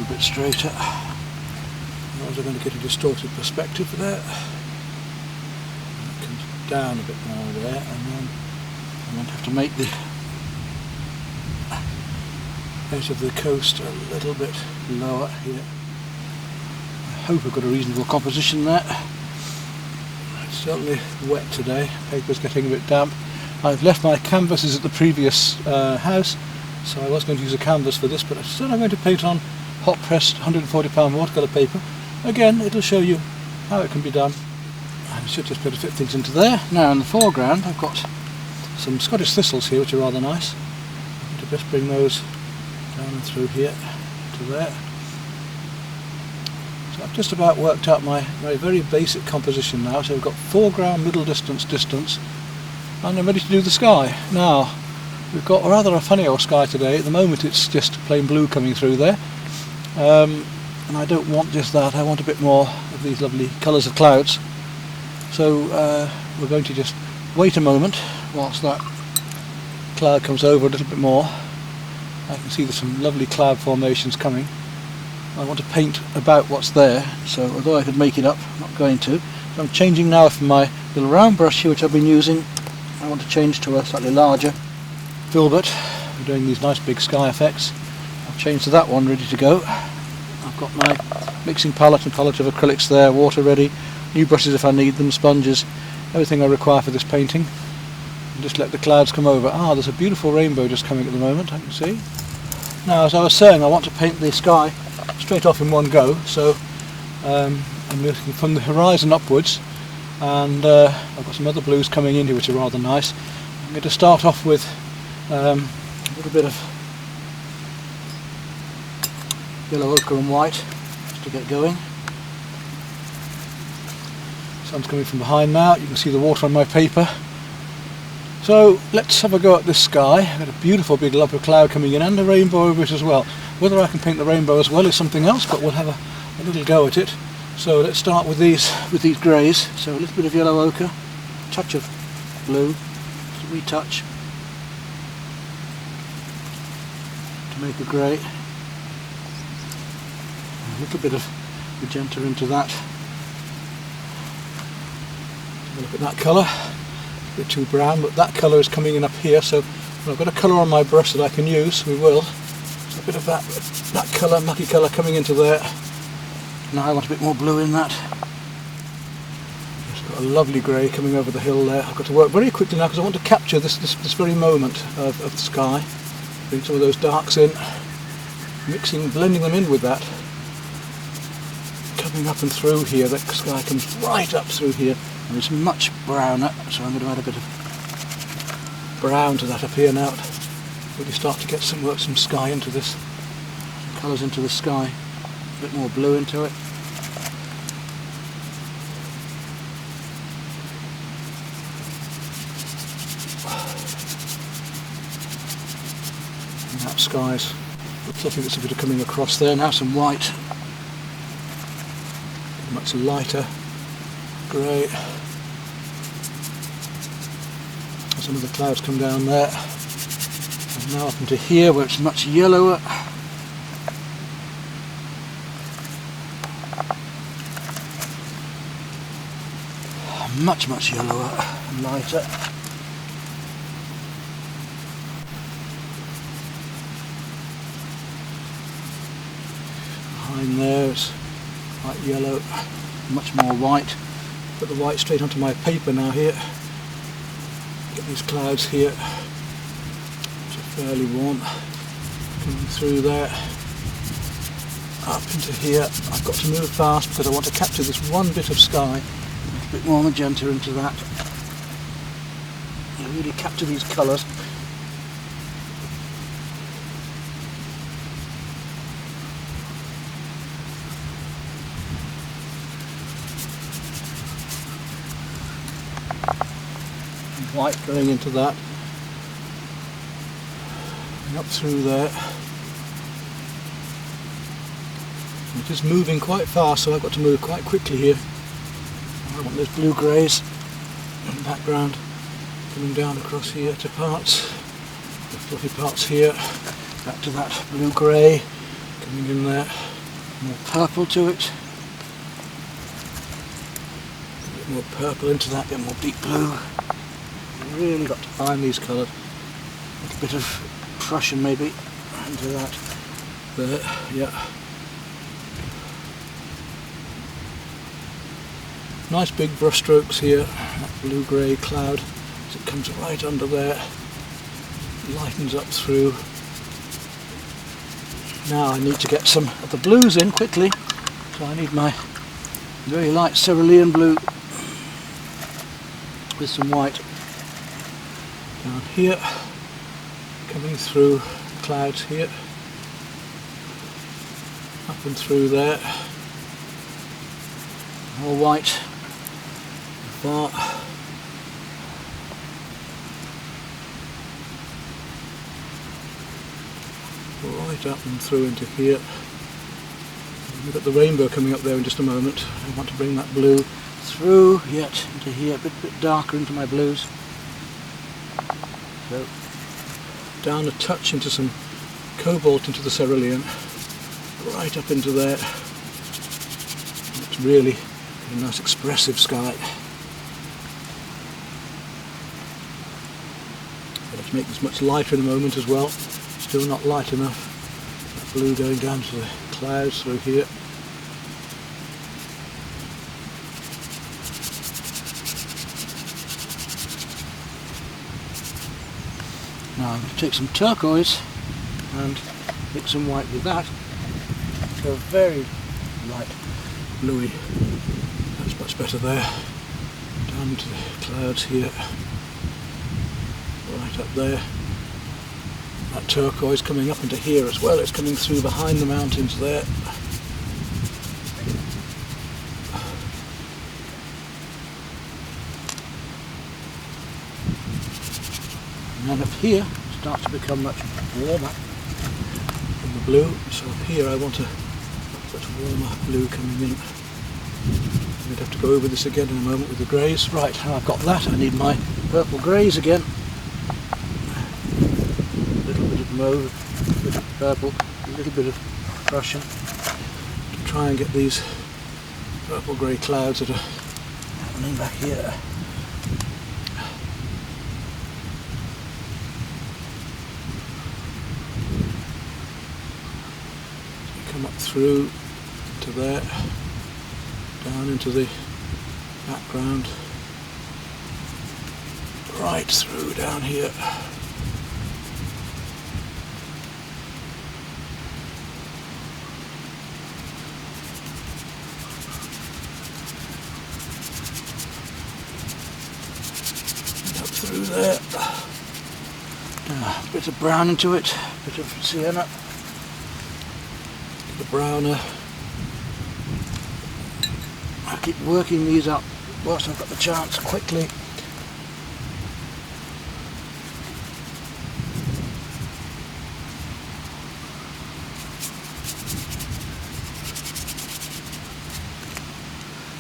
little bit straighter. Otherwise I'm going to get a distorted perspective there. It comes down a bit more there, and then I'm going to have to make the edge of the coast a little bit lower here. I hope I've got a reasonable composition there. It's certainly wet today, paper's getting a bit damp. I've left my canvases at the previous house, so I was going to use a canvas for this, but instead I'm going to paint on hot pressed £140 watercolour paper. Again, it'll show you how it can be done. I should just be able to fit things into there. Now in the foreground I've got some Scottish thistles here which are rather nice. I'm going to just bring those down and through here to there. So I've just about worked out my very basic composition now. So we've got foreground, middle distance, and I'm ready to do the sky. Now, we've got rather a funny old sky today. At the moment it's just plain blue coming through there. And I don't want just that, I want a bit more of these lovely colours of clouds. So we're going to just wait a moment whilst that cloud comes over a little bit more. I can see there's some lovely cloud formations coming. I want to paint about what's there, so although I could make it up, I'm not going to. So I'm changing now from my little round brush here which I've been using. I want to change to a slightly larger filbert. I'm doing these nice big sky effects. I've changed to that one, ready to go. I've got my mixing palette and palette of acrylics there, water ready, new brushes if I need them, sponges, everything I require for this painting. And just let the clouds come over. Ah, there's a beautiful rainbow just coming at the moment, I can see. Now, as I was saying, I want to paint the sky straight off in one go, so I'm looking from the horizon upwards. And I've got some other blues coming in here which are rather nice. I'm going to start off with a little bit of yellow ochre and white just to get going. Sun's coming from behind now, you can see the water on my paper. So let's have a go at this sky. I've got a beautiful big lump of cloud coming in and a rainbow over it as well. Whether I can paint the rainbow as well is something else, but we'll have a little go at it. So let's start with these greys. So a little bit of yellow ochre, a touch of blue, just a wee touch to make a grey, a little bit of magenta into that. Have a look at that colour, a bit too brown, but that colour is coming in up here. So when I've got a colour on my brush that I can use, we will. So a bit of that colour, mucky colour coming into there. Now I want a bit more blue in that. Just got a lovely grey coming over the hill there. I've got to work very quickly now because I want to capture this very moment of the sky. Bring some of those darks in, blending them in with that. Coming up and through here, that sky comes right up through here and it's much browner, so I'm going to add a bit of brown to that up here now. Really start to get some sky into this, some colours into the sky. A bit more blue into it. And that sky's looks like it's a bit of coming across there. Now some white, much lighter grey. Some of the clouds come down there. And now up into here where it's much yellower. Much yellower and lighter. Behind there it's quite yellow, much more white. Put the white straight onto my paper now here. Get these clouds here, which are fairly warm, coming through there. Up into here. I've got to move fast because I want to capture this one bit of sky. A bit more magenta into that. You really capture these colours. And white going into that. And up through there. It is moving quite fast, so I've got to move quite quickly here. I want those blue greys in the background coming down across here to parts, the fluffy parts here, back to that blue grey coming in there. More purple to it. A bit more purple into that, a bit more deep blue. Really got to find these colours. A little bit of Prussian maybe into that. There, yeah. Nice big brush strokes here. That blue-grey cloud as it comes right under there. Lightens up through. Now I need to get some of the blues in quickly, so I need my very light cerulean blue with some white down here, coming through the clouds here, up and through there, all white, far. Right up and through into here. We've got the rainbow coming up there in just a moment. I want to bring that blue through yet into here, a bit darker into my blues. So down a touch into some cobalt into the cerulean, right up into there. It's really a nice expressive sky. Let's make this much lighter in a moment as well. Still not light enough. That blue going down to the clouds through here. Now I'm going to take some turquoise and mix some white with that. Go very light bluey. That's much better there. Down to the clouds here. Right up there. That turquoise coming up into here as well. It's coming through behind the mountains there. And then up here it starts to become much warmer in the blue. So up here I want a bit warmer blue coming in. We'd have to go over this again in a moment with the greys. Right, now I've got that. I need my purple greys again. Mauve, a bit of purple, a little bit of Prussian to try and get these purple grey clouds that are happening back here. So come up through to there, down into the background, right through down here. Through there, a bit of brown into it, a bit of sienna, the browner. I keep working these up whilst I've got the chance quickly.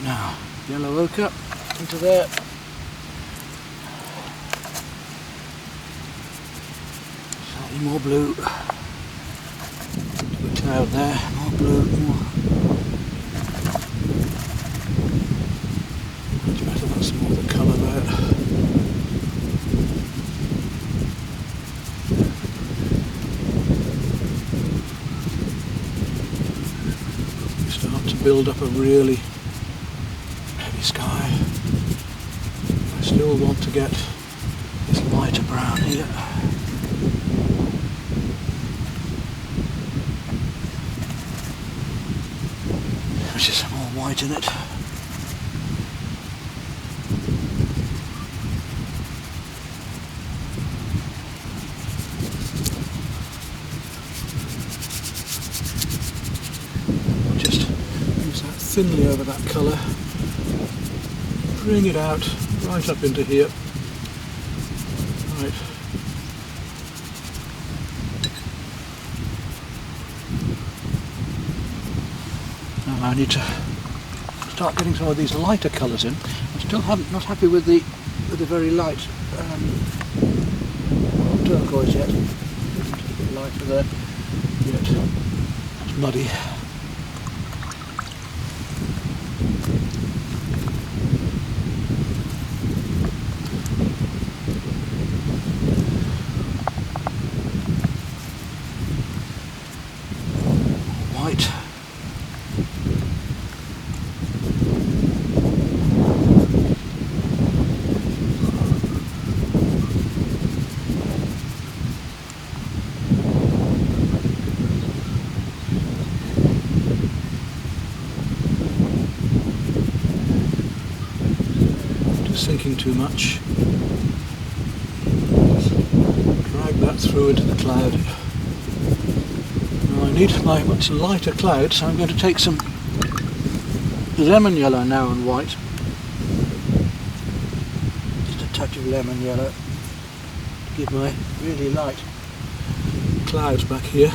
Now, yellow ochre into there. More blue, the cloud there, more blue, more. Much better, that's more the colour there. Start to build up a really heavy sky. I still want to get this lighter brown here. Which is some more white in it. Just use that thinly over that colour. Bring it out right up into here. Right. I need to start getting some of these lighter colours in. I'm still not happy with the very light turquoise yet. It's a bit lighter there. Yet it's muddy. thinking too much. Drag that through into the cloud. Now I need my much lighter cloud, so I'm going to take some lemon yellow now and white. Just a touch of lemon yellow to give my really light clouds back here.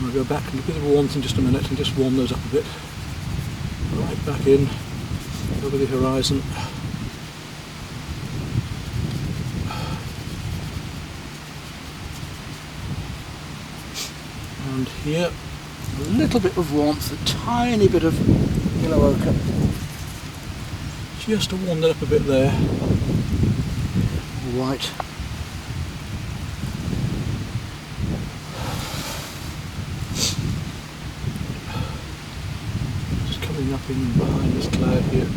I'll go back and a bit of warmth in just a minute and just warm those up a bit. Right back in over the horizon. And here a little bit of warmth, a tiny bit of yellow ochre, just to warm that up a bit there. White. Up in behind this cloud here.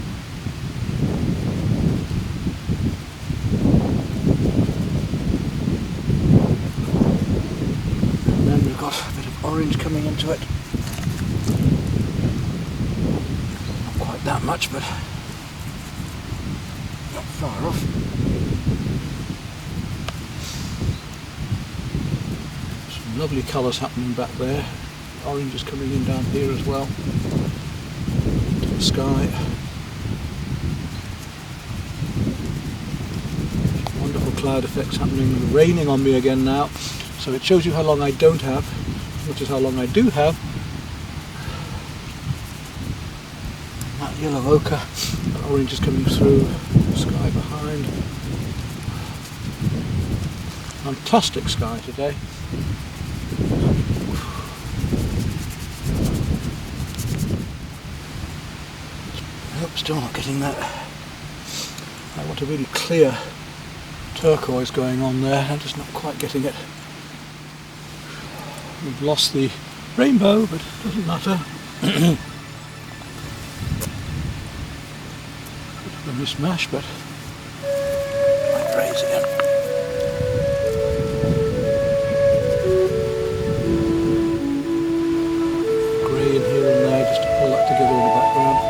And then we've got a bit of orange coming into it. Not quite that much, but not far off. Some lovely colours happening back there. Orange is coming in down here as well. Sky. Wonderful cloud effects happening, raining on me again now, so it shows you how long I don't have, which is how long I do have. That yellow ochre, that orange is coming through, sky behind. Fantastic sky today. Still not getting that. I want a really clear turquoise going on there. I'm just not quite getting it. We've lost the rainbow, but it doesn't matter. Bit of a mishmash, but might raise again. Grey in here and there, just to pull that together in the background.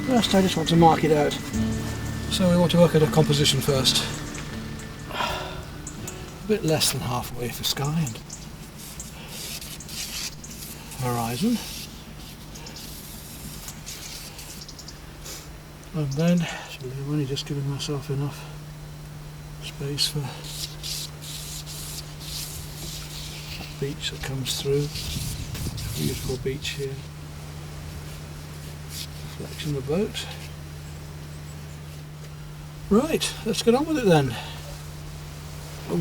First I just want to mark it out. So we want to work at a composition first. A bit less than halfway for sky and horizon. And then, actually I'm only just giving myself enough space for that beach that comes through. Beautiful beach here. Reflection of the boat. Right, let's get on with it then.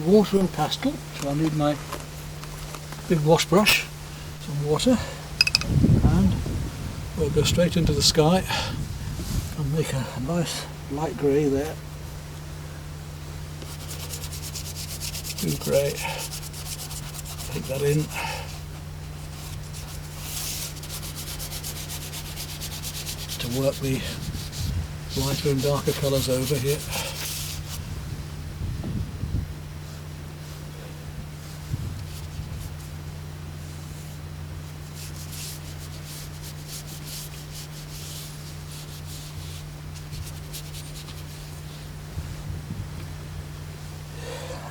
Water and pastel, so I'll need my big wash brush, some water, and we'll go straight into the sky and make a nice light grey there. Too grey. Take that in. To work the lighter and darker colours over here.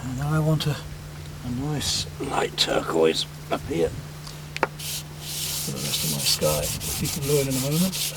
And now I want a nice light turquoise up here for the rest of my sky. We'll keep it blue in a moment.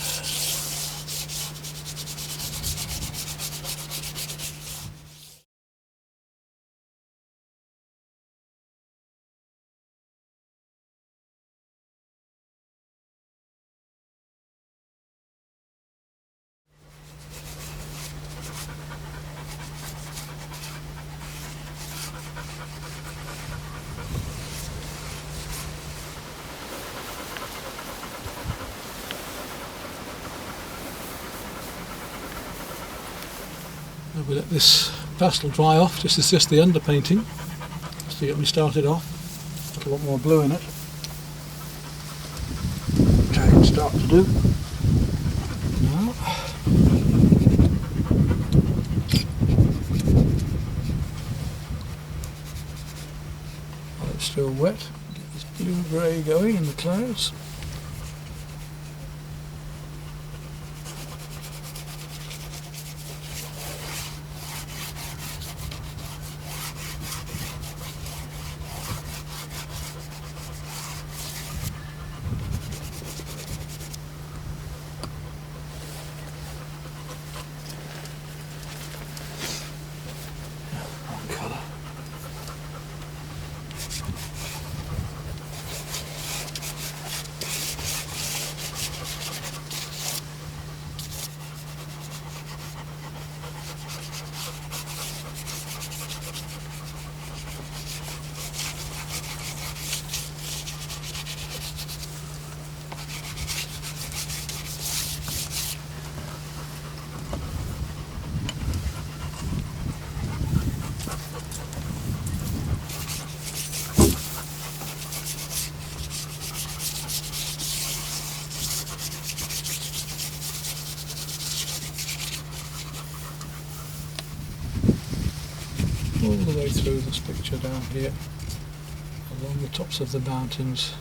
We'll let this pastel dry off. This is just the underpainting, just to get me started off. Got a lot more blue in it, which I can start to do now. While it's still wet, get this blue-grey going in the clouds. All the way through this picture down here, along the tops of the mountains.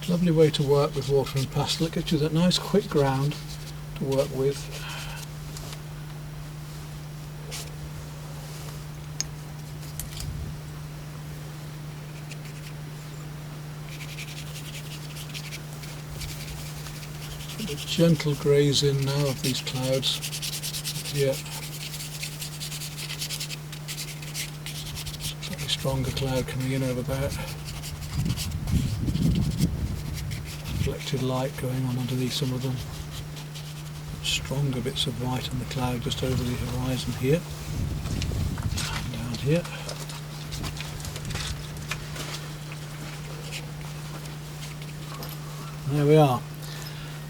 Lovely way to work with water and pastel. It gives you that nice quick ground to work with. Put the gentle greys in now of these clouds here. Slightly stronger cloud coming in over there. Reflected light going on underneath some of them. Stronger bits of white in the cloud just over the horizon here. And down here. There we are.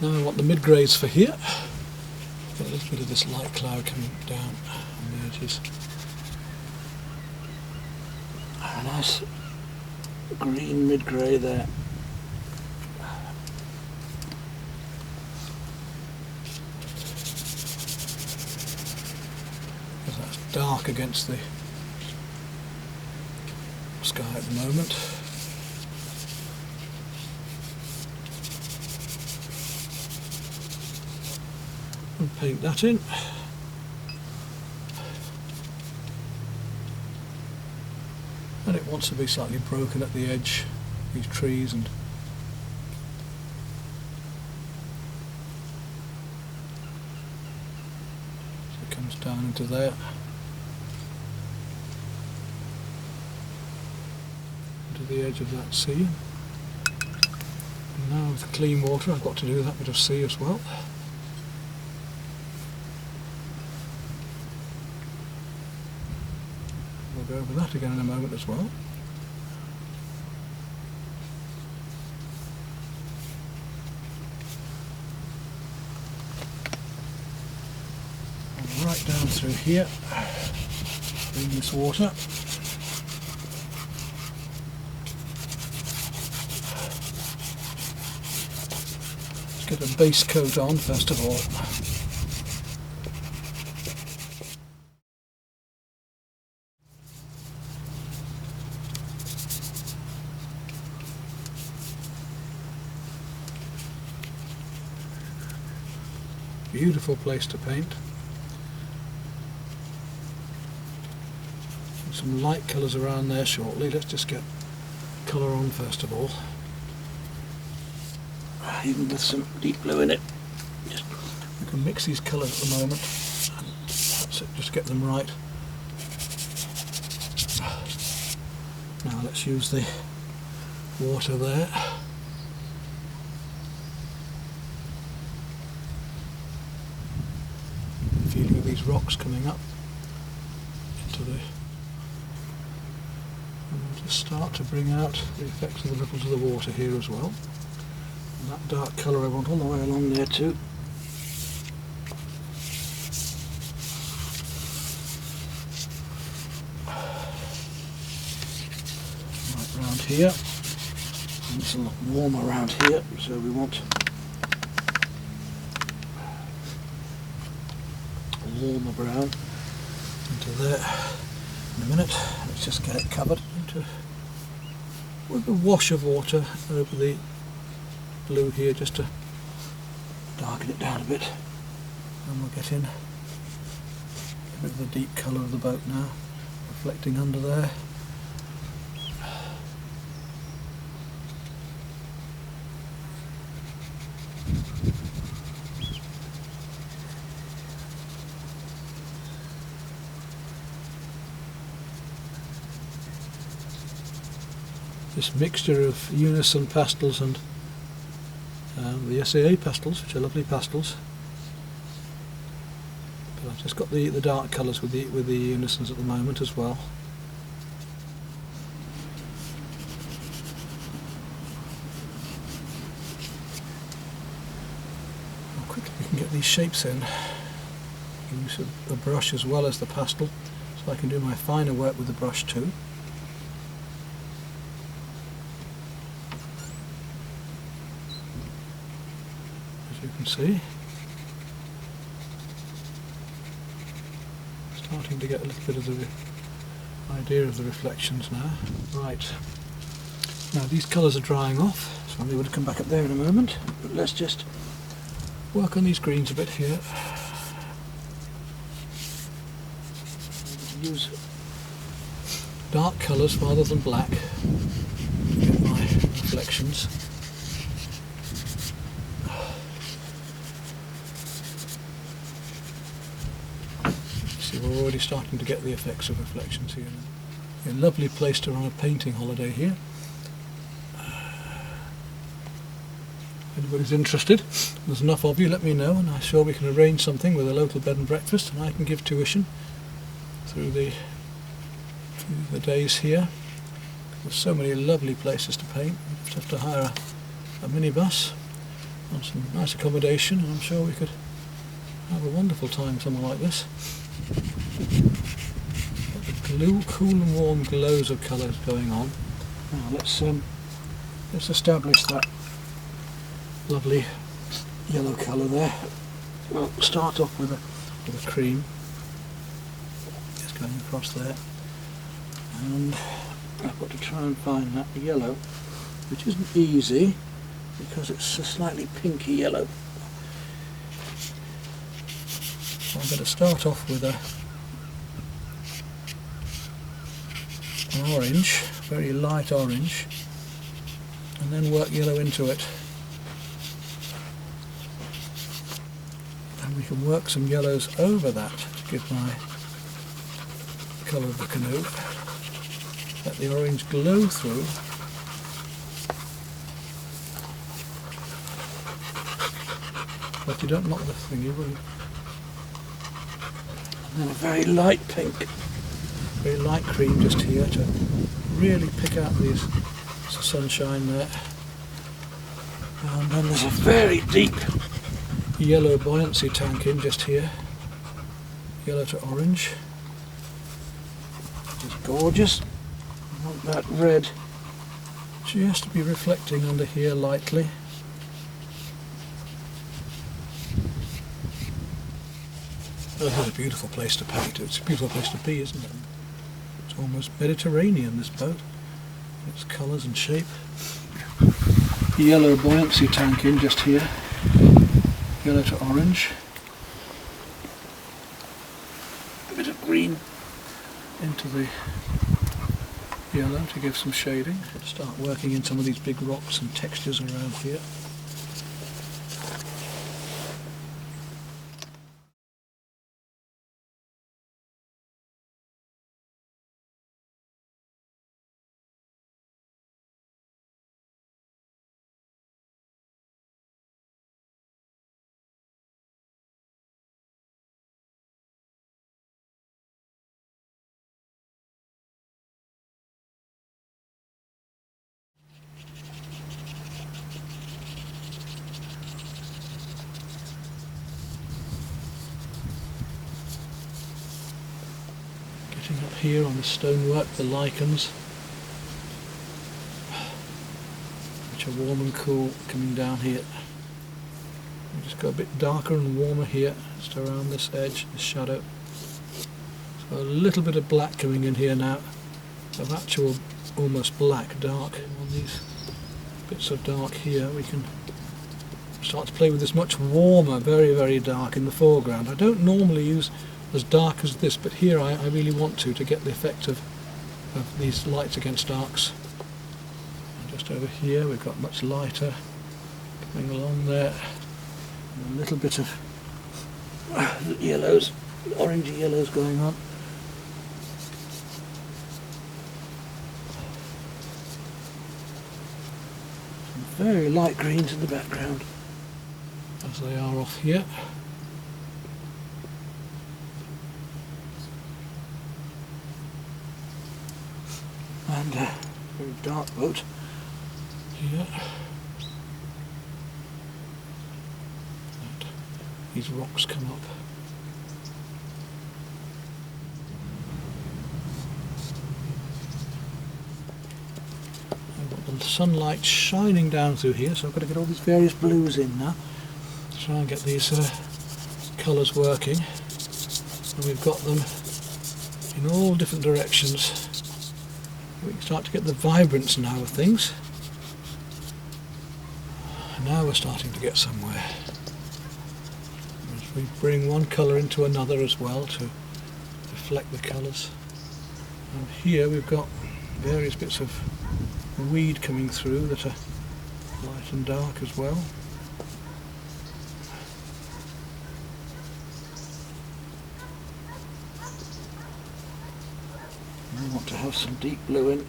Now I want the mid-greys for here. Got a little bit of this light cloud coming down on the edges. A nice green mid-grey there. That's dark against the sky at the moment. And paint that in. And it wants to be slightly broken at the edge, these trees, and so it comes down into there. Into the edge of that sea. And now with the clean water I've got to do that bit of sea as well. We'll go over that again in a moment as well. And right down through here, in this water. Let's get a base coat on first of all. Beautiful place to paint. Some light colours around there shortly. Let's just get colour on first of all. Even with some deep blue in it. We can mix these colours at the moment. And that's it, just get them right. Now let's use the water there. Feeling of these rocks coming up into the, and we'll just start to bring out the effects of the ripples of the water here as well. And that dark colour I want all the way along there too. Right round here, and it's a lot warmer around here, so we want warmer brown into there in a minute. Let's just get it covered into with a wash of water over the blue here just to darken it down a bit, and we'll get in a bit of the deep colour of the boat now reflecting under there. This mixture of Unison pastels and the SAA pastels, which are lovely pastels. But I've just got the dark colours with the Unisons at the moment as well. How quickly we can get these shapes in. I use a brush as well as the pastel, so I can do my finer work with the brush too. You can see, starting to get a little bit of the idea of the reflections now. Right, Now these colours are drying off, so I'll be able to come back up there in a moment, but let's just work on these greens a bit here. Use dark colours rather than black to get my reflections. See, we're already starting to get the effects of reflections here now. A lovely place to run a painting holiday here. If anybody's interested, there's enough of you, let me know, and I'm sure we can arrange something with a local bed and breakfast, and I can give tuition through the days here. There's so many lovely places to paint. You just have to hire a minibus on some nice accommodation, and I'm sure we could have a wonderful time somewhere like this. Got the cool and warm glows of colours going on. Now let's establish that lovely yellow colour there. We'll start off with a cream. Just going across there. And I've got to try and find that yellow, which isn't easy because it's a slightly pinky yellow. So I'm going to start off with an orange, very light orange, and then work yellow into it. And we can work some yellows over that to give my colour of the canoe. Let the orange glow through. But you don't knock the thingy, will you? And then a very light pink, very light cream just here to really pick out these sunshine there. And then there's a very deep yellow buoyancy tank in just here. Yellow to orange. It's gorgeous. I want that red just to be reflecting under here lightly. Oh, this is a beautiful place to paint. It's a beautiful place to be, isn't it? It's almost Mediterranean, this boat. Its colours and shape. Yellow buoyancy tank in just here. Yellow to orange. A bit of green into the yellow to give some shading. Start working in some of these big rocks and textures around here. Up here on the stonework, the lichens, which are warm and cool, coming down here. We just go a bit darker and warmer here, just around this edge, this shadow. So a little bit of black coming in here now, of actual almost black dark. On these bits of dark here, we can start to play with this much warmer, very, very dark in the foreground. I don't normally use as dark as this, but here I really want to get the effect of these lights against darks. And just over here we've got much lighter coming along there, and a little bit of yellows, orangey yellows going on. Some very light greens in the background, as they are off here. And a very dark boat here. And these rocks come up. I've got the sunlight shining down through here, so I've got to get all these various blues in now to try and get these colours working. And we've got them in all different directions We can start to get the vibrance now of things. Now we're starting to get somewhere. As we bring one colour into another as well to reflect the colours. And here we've got various bits of weed coming through that are light and dark as well. I want to have some deep blue in.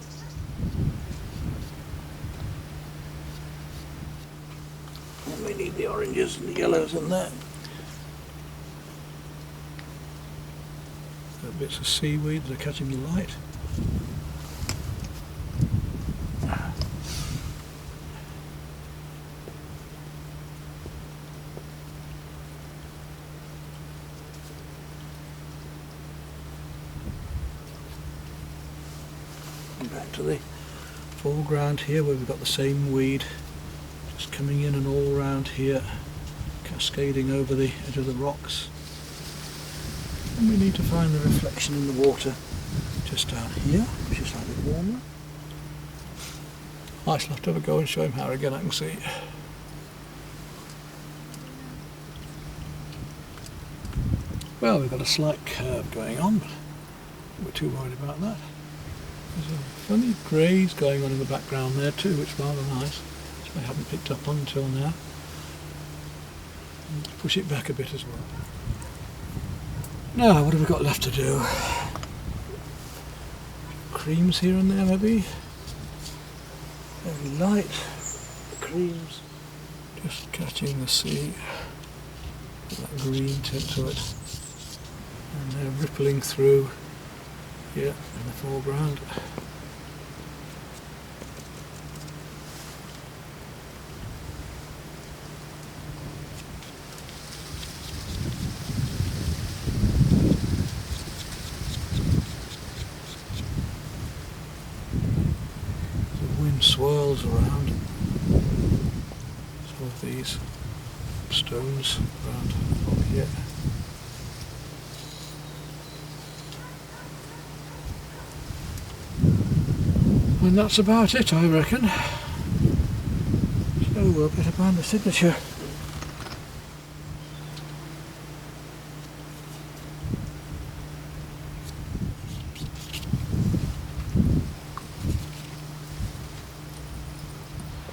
And we need the oranges and the yellows in there. There are bits of seaweed that are catching the light. Back to the foreground here where we've got the same weed just coming in and all around here, cascading over the edge of the rocks. And we need to find the reflection in the water just down here, which is slightly warmer. I shall have to have a go and show him how again I can see. Well, we've got a slight curve going on, but we're too worried about that. There's a funny graze going on in the background there too, which is rather nice, which I haven't picked up on until now. And push it back a bit as well. Now, what have we got left to do? Creams here and there maybe. Very light creams, just catching the sea, that green tint to it. And they're rippling through here in the foreground. The wind swirls around some of these stones around up here. And that's about it, I reckon. So we'll better find the signature.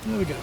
There we go.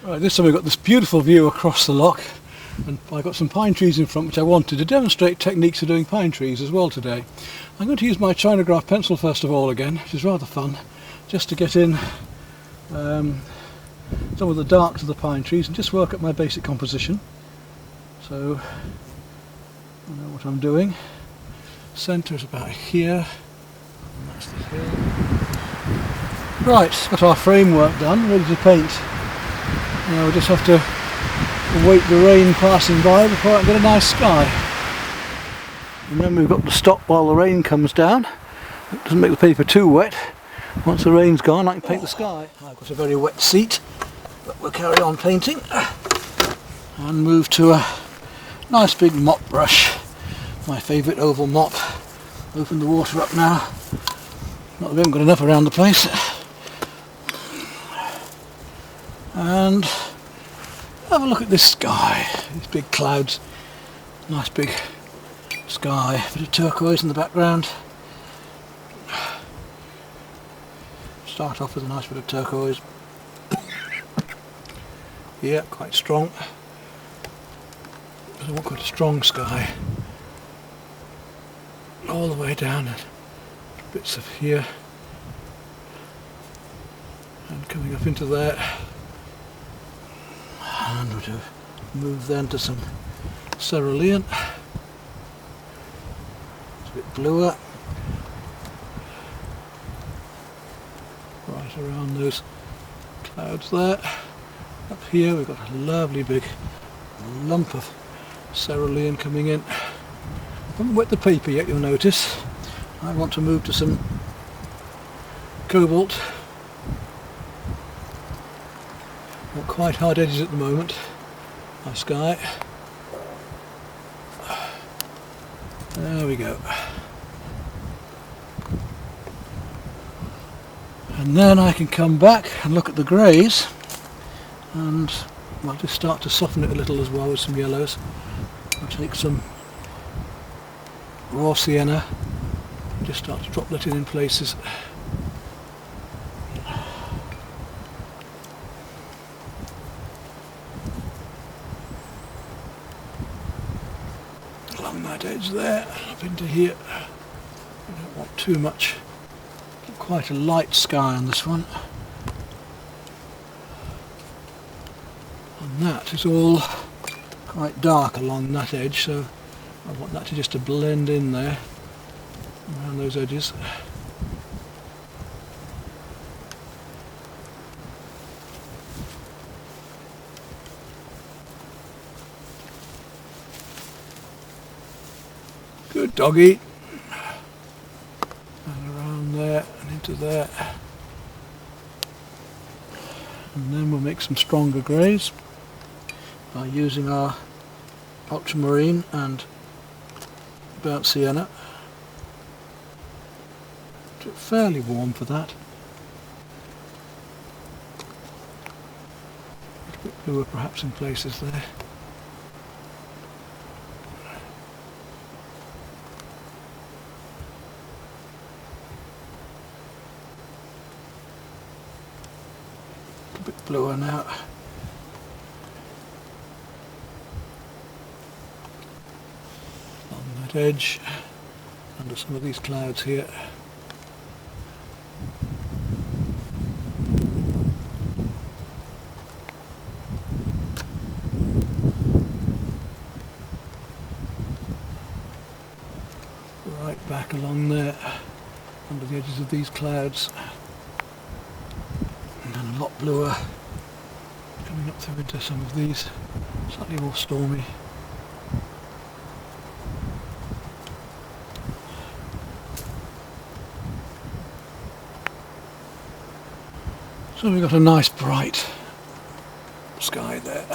Right, this time we've got this beautiful view across the loch, and I've got some pine trees in front which I wanted to demonstrate techniques of doing pine trees as well today. I'm going to use my Chinograph pencil first of all again, which is rather fun, just to get in some of the darks of the pine trees and just work up my basic composition. So I know what I'm doing. Centre is about here, and that's the hill. Right, got our framework done, ready to paint. Now we just have to await the rain passing by before I can get a nice sky. Remember, we've got to stop while the rain comes down. It doesn't make the paper too wet. Once the rain's gone, I can paint the sky. I've got a very wet seat, but we'll carry on painting and move to a nice big mop brush. My favourite oval mop. Open the water up now. Not that we haven't got enough around the place. And have a look at this sky. These big clouds. Nice big sky. A bit of turquoise in the background. Start off with a nice bit of turquoise. Yeah, quite strong. I want quite a strong sky. All the way down at bits of here. And coming up into there. And we'll do Move then to some cerulean. It's a bit bluer. Right around those clouds there. Up here we've got a lovely big lump of cerulean coming in. I haven't wet the paper yet, you'll notice. I want to move to some cobalt. Not quite hard edges at the moment. Nice sky. There we go. And then I can come back and look at the greys and I'll just start to soften it a little as well with some yellows. I'll take some raw sienna and just start to drop that in places. Along that edge there, up into here. I don't want too much. Quite a light sky on this one. And that is all quite dark along that edge, so I want that to just to blend in there around those edges. Good doggy. And around there and into there. And then we'll make some stronger greys by using our ultramarine and burnt sienna. It's fairly warm for that. A bit bluer perhaps in places there. A bit bluer now. Edge under some of these clouds here. Right back along there under the edges of these clouds, and then a lot bluer coming up through into some of these slightly more stormy. So we've got a nice bright sky there.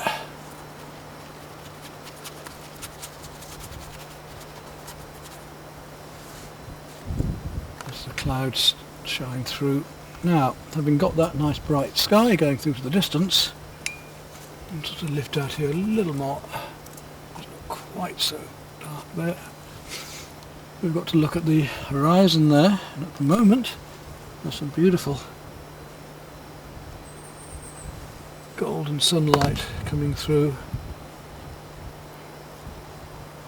As the clouds shine through. Now, having got that nice bright sky going through to the distance, I'm just going to lift out here a little more. It's not quite so dark there. We've got to look at the horizon there, and at the moment there's some beautiful golden sunlight coming through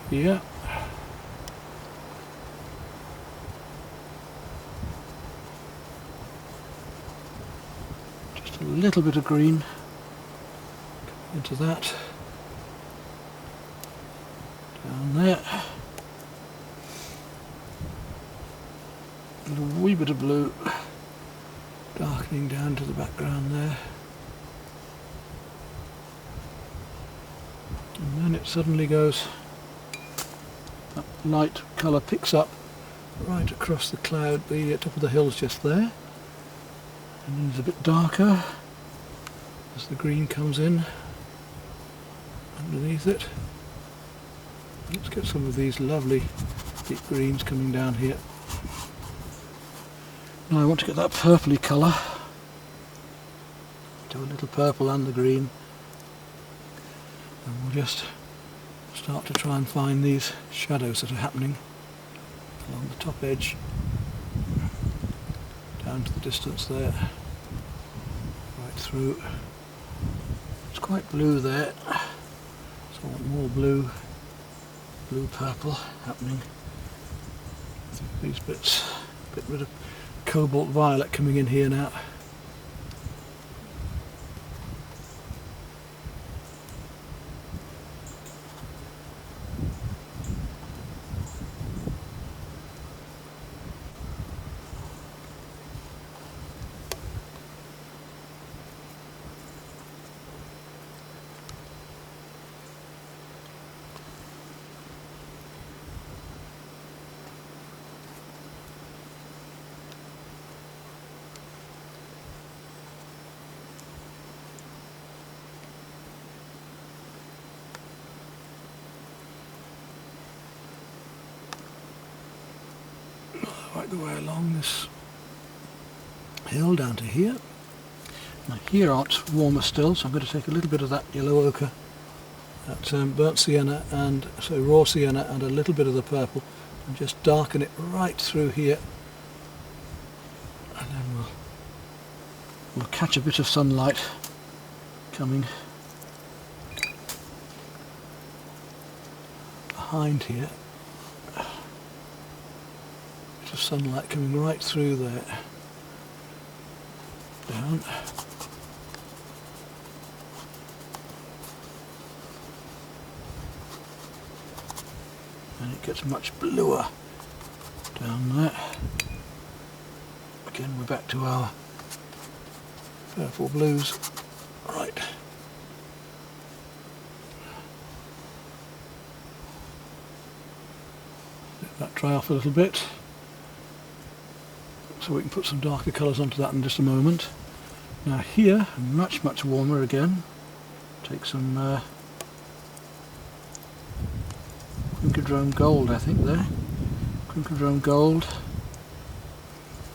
here. Just a little bit of green into that. Down there. And a wee bit of blue darkening down to the background there. And then it suddenly goes, that light colour picks up right across the cloud, the top of the hills just there, and then it's a bit darker as the green comes in underneath it. Let's get some of these lovely deep greens coming down here. Now I want to get that purpley colour, do a little purple and the green. And we'll just start to try and find these shadows that are happening along the top edge, down to the distance there, right through. It's quite blue there, so I want more blue, blue-purple happening. These bits, a bit of cobalt violet coming in here now. right the way along this hill down to here. Now here aren't warmer still, so I'm going to take a little bit of that yellow ochre, that burnt sienna, and so raw sienna, and a little bit of the purple, and just darken it right through here, and then we'll catch a bit of sunlight coming behind here. Bit of sunlight coming right through there, down. And it gets much bluer down there. Again, we're back to our purple blues. Right. Let that dry off a little bit, so we can put some darker colours onto that in just a moment. Now here, much warmer again. Take some Quincadrone Gold, I think there. Quincadrone Gold.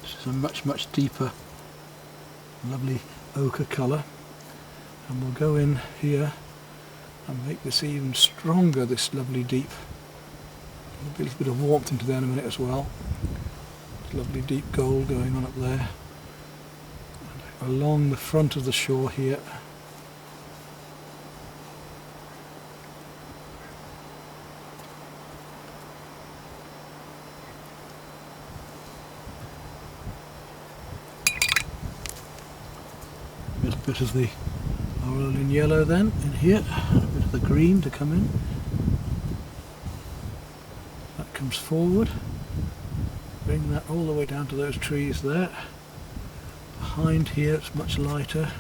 This is a much deeper, lovely ochre colour. And we'll go in here and make this even stronger, this lovely deep. There'll be a little bit of warmth into there in a minute as well. Lovely deep gold going on up there. And along the front of the shore here. A bit of the Aureolin yellow then in here, and a bit of the green to come in. That comes forward. Bring that all the way down to those trees there. Behind here it's much lighter.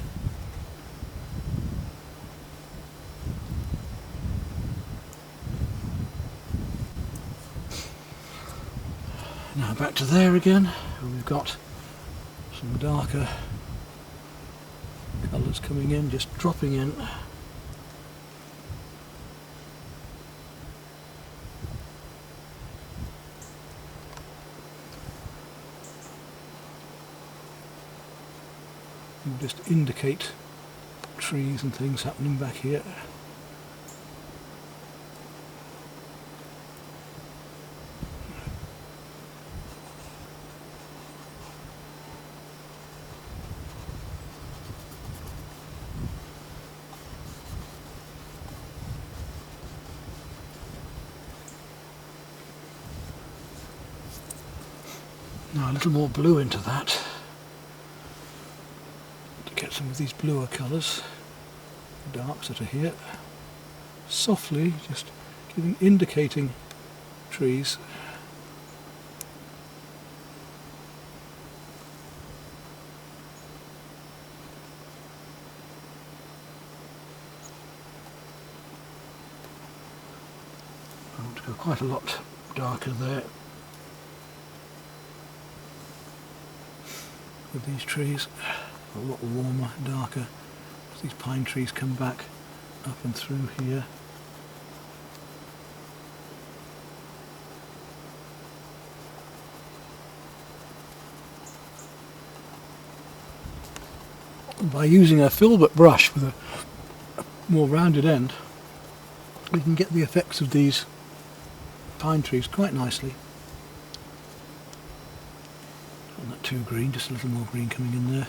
Now back to there again. We've got some darker colours coming in, just dropping in. And just indicate trees and things happening back here. Now a little more blue into that, to get some of these bluer colours, darks that are here. Softly, just indicating trees. I want to go quite a lot darker there. With these trees, a lot warmer, darker, as these pine trees come back up and through here. And by using a filbert brush with a more rounded end, we can get the effects of these pine trees quite nicely. Not too green, just a little more green coming in there.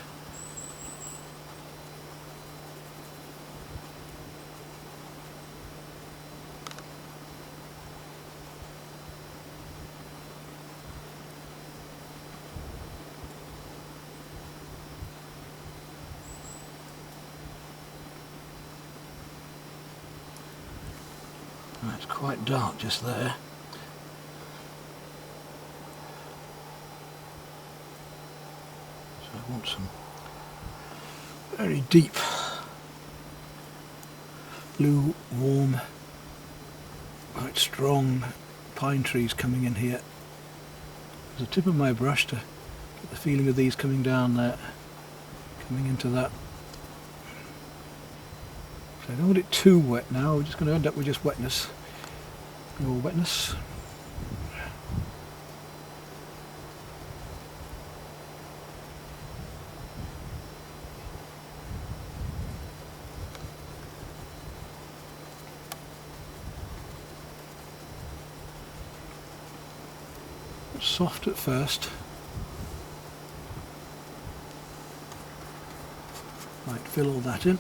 It's quite dark just there. I want some very deep blue, warm, quite strong pine trees coming in here. There's a tip of my brush to get the feeling of these coming down there, coming into that. So I don't want it too wet now, we're just going to end up with just wetness. More wetness. soft at first. Right, fill all that in.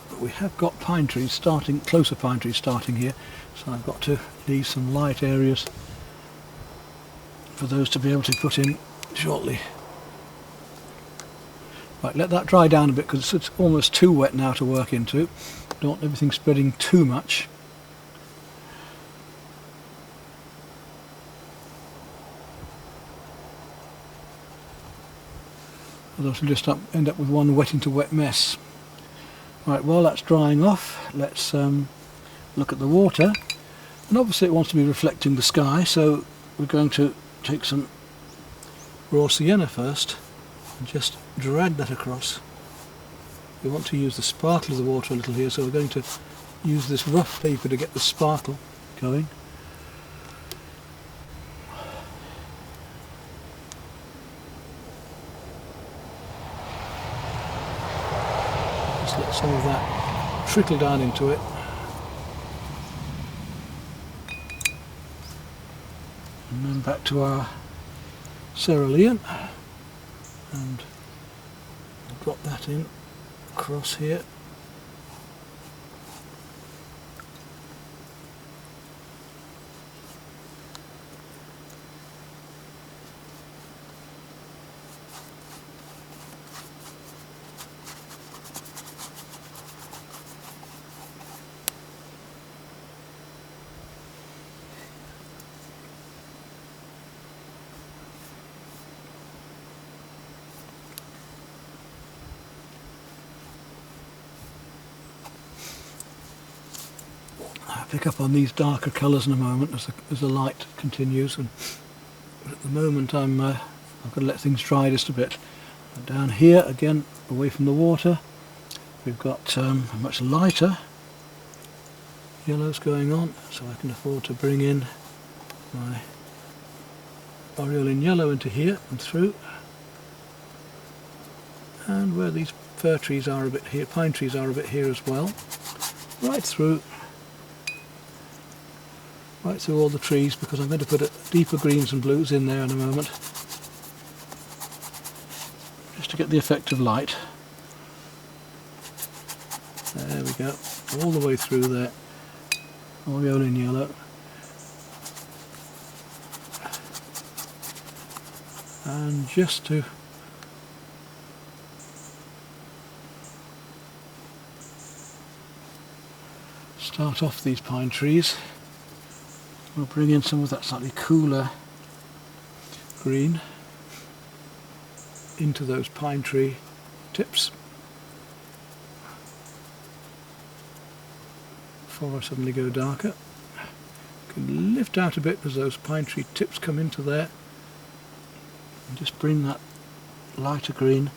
But we have got pine trees starting, closer pine trees starting here, so I've got to leave some light areas for those to be able to put in shortly. Right, let that dry down a bit because it's almost too wet now to work into. Don't want everything spreading too much. Otherwise we'll just end up with one wet into wet mess. Right, while that's drying off, let's look at the water. And obviously it wants to be reflecting the sky, so we're going to take some raw sienna first and just drag that across. We want to use the sparkle of the water a little here, so we're going to use this rough paper to get the sparkle going. Just let some of that trickle down into it. And then back to our cerulean, and I'll drop that in across here. I'll pick up on these darker colours in a moment as the light continues, but at the moment I've got to let things dry just a bit. And down here again, away from the water, we've got a much lighter yellows going on, so I can afford to bring in my aureolin yellow into here and through. And where these fir trees are a bit here, pine trees are a bit here as well, right through all the trees, because I'm going to put deeper greens and blues in there in a moment, just to get the effect of light. There we go, all the way through there, aureolin yellow. And just to start off these pine trees, we'll bring in some of that slightly cooler green into those pine tree tips before I suddenly go darker. You can lift out a bit as those pine tree tips come into there, and just bring that lighter green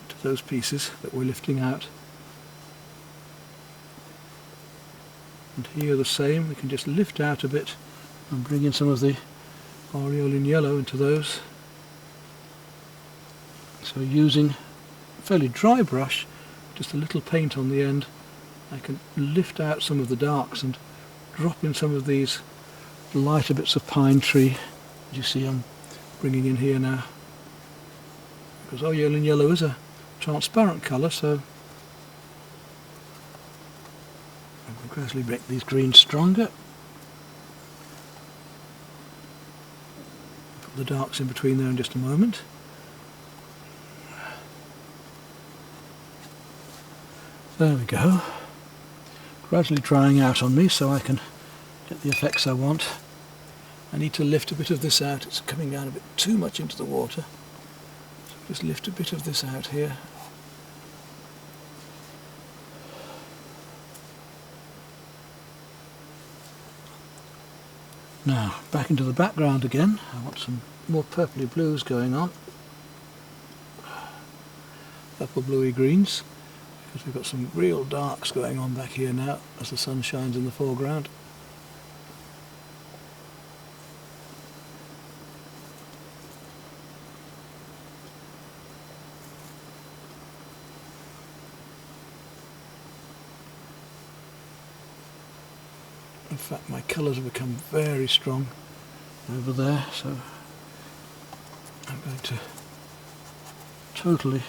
into those pieces that we're lifting out. And here the same, we can just lift out a bit and bring in some of the aureolin yellow into those. So using a fairly dry brush, just a little paint on the end, I can lift out some of the darks and drop in some of these lighter bits of pine tree. As you see, I'm bringing in here now, because aureolin yellow is a transparent colour, so gradually make these greens stronger. Put the darks in between there in just a moment. There we go. Gradually drying out on me so I can get the effects I want. I need to lift a bit of this out. It's coming down a bit too much into the water. So just lift a bit of this out here. Now, back into the background again. I want some more purpley blues going on. Purple bluey greens, because we've got some real darks going on back here now as the sun shines in the foreground. In fact, my colours have become very strong. over there, so I'm going to totally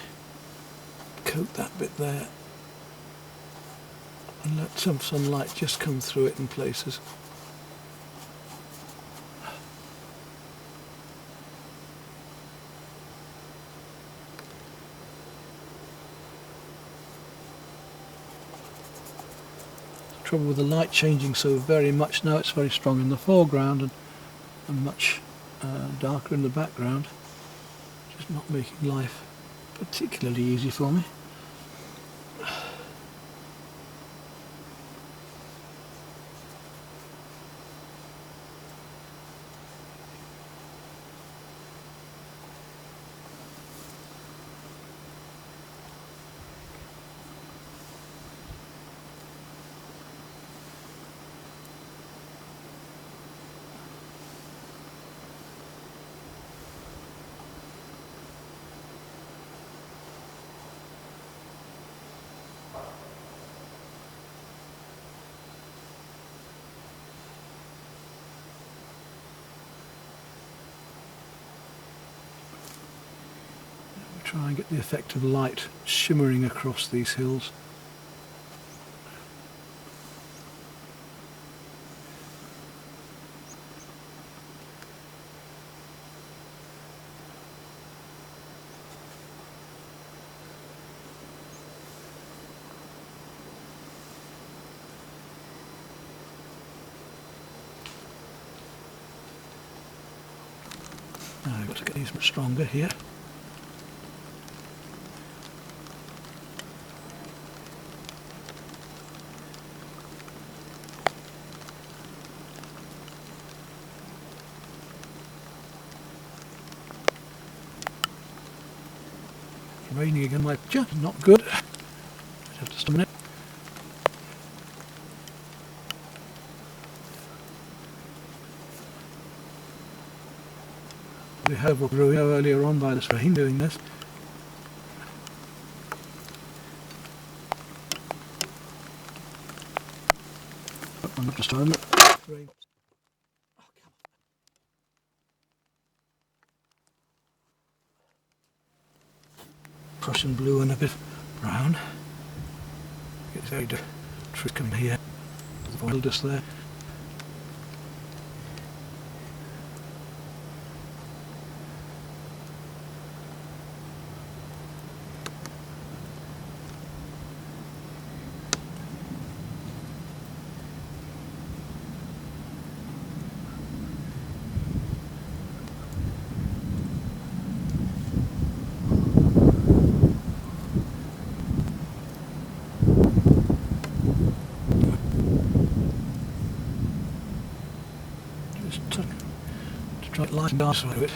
coat that bit there and let some sunlight just come through it in places. The trouble with the light changing so very much now, it's very strong in the foreground and much darker in the background, just not making life particularly easy for me. Try and get the effect of light shimmering across these hills. Now I've got to get these much stronger here. Raining again, my picture, not good. I'd have to stop a minute. We have what grew earlier on by this rain doing this. I'm not just a moment. Rain. Prussian blue and a bit brown. It's very trick coming here. The oil just there. To try to lighten dark side of it.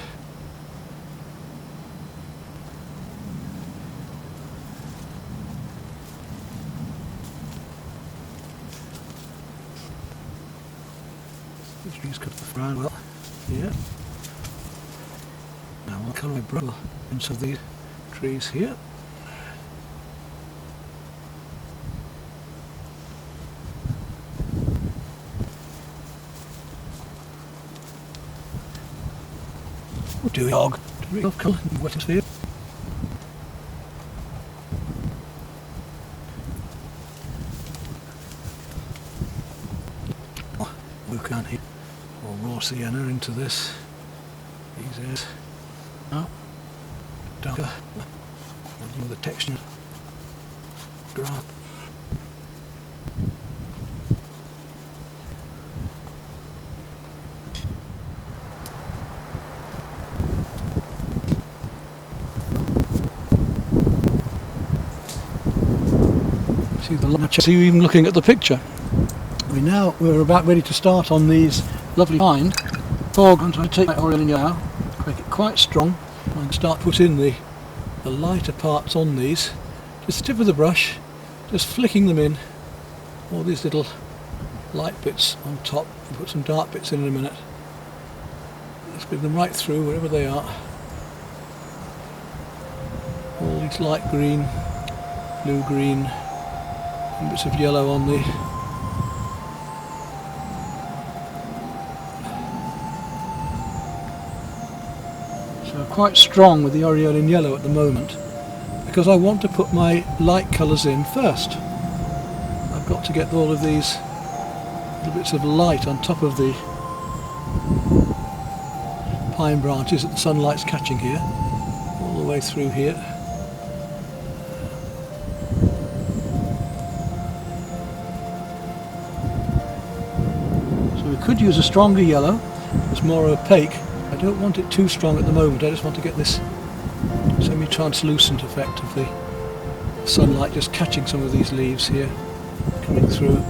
These trees cut the ground well. Yeah. Now I'll colour my brush into these trees here. Do a dog to real colour and wet sphere. We can't hit or raw sienna into this. These is now darker with the texture grass. See the light. See you even looking at the picture. We're about ready to start on these lovely fine fog. I'm trying to take my oil in now, make it quite strong, and start putting the lighter parts on these. Just the tip of the brush, just flicking them in. All these little light bits on top. I'll put some dark bits in a minute. Let's bring them right through wherever they are. All these light green, blue green, and bits of yellow on the So I'm quite strong with the Aureolin yellow at the moment because I want to put my light colours in first. I've got to get all of these little bits of light on top of the pine branches that the sunlight's catching here, all the way through here. So we could use a stronger yellow, it's more opaque. I don't want it too strong at the moment, I just want to get this semi-translucent effect of the sunlight just catching some of these leaves here, coming through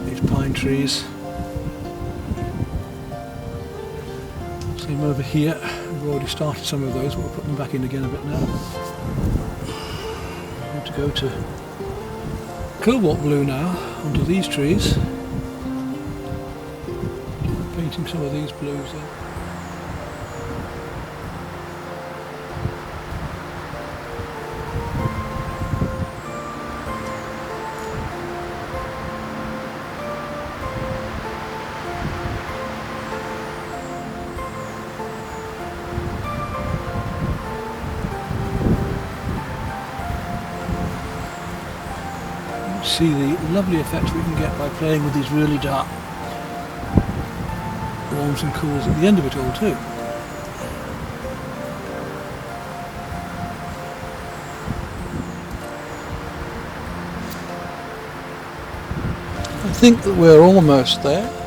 these pine trees. Same over here, we've already started some of those, but we'll put them back in again a bit now. I'm going to go to cobalt blue now, onto these trees. Painting some of these blues in. See the lovely effect we can get by playing with these really dark warms and cools at the end of it all too. I think that we're almost there.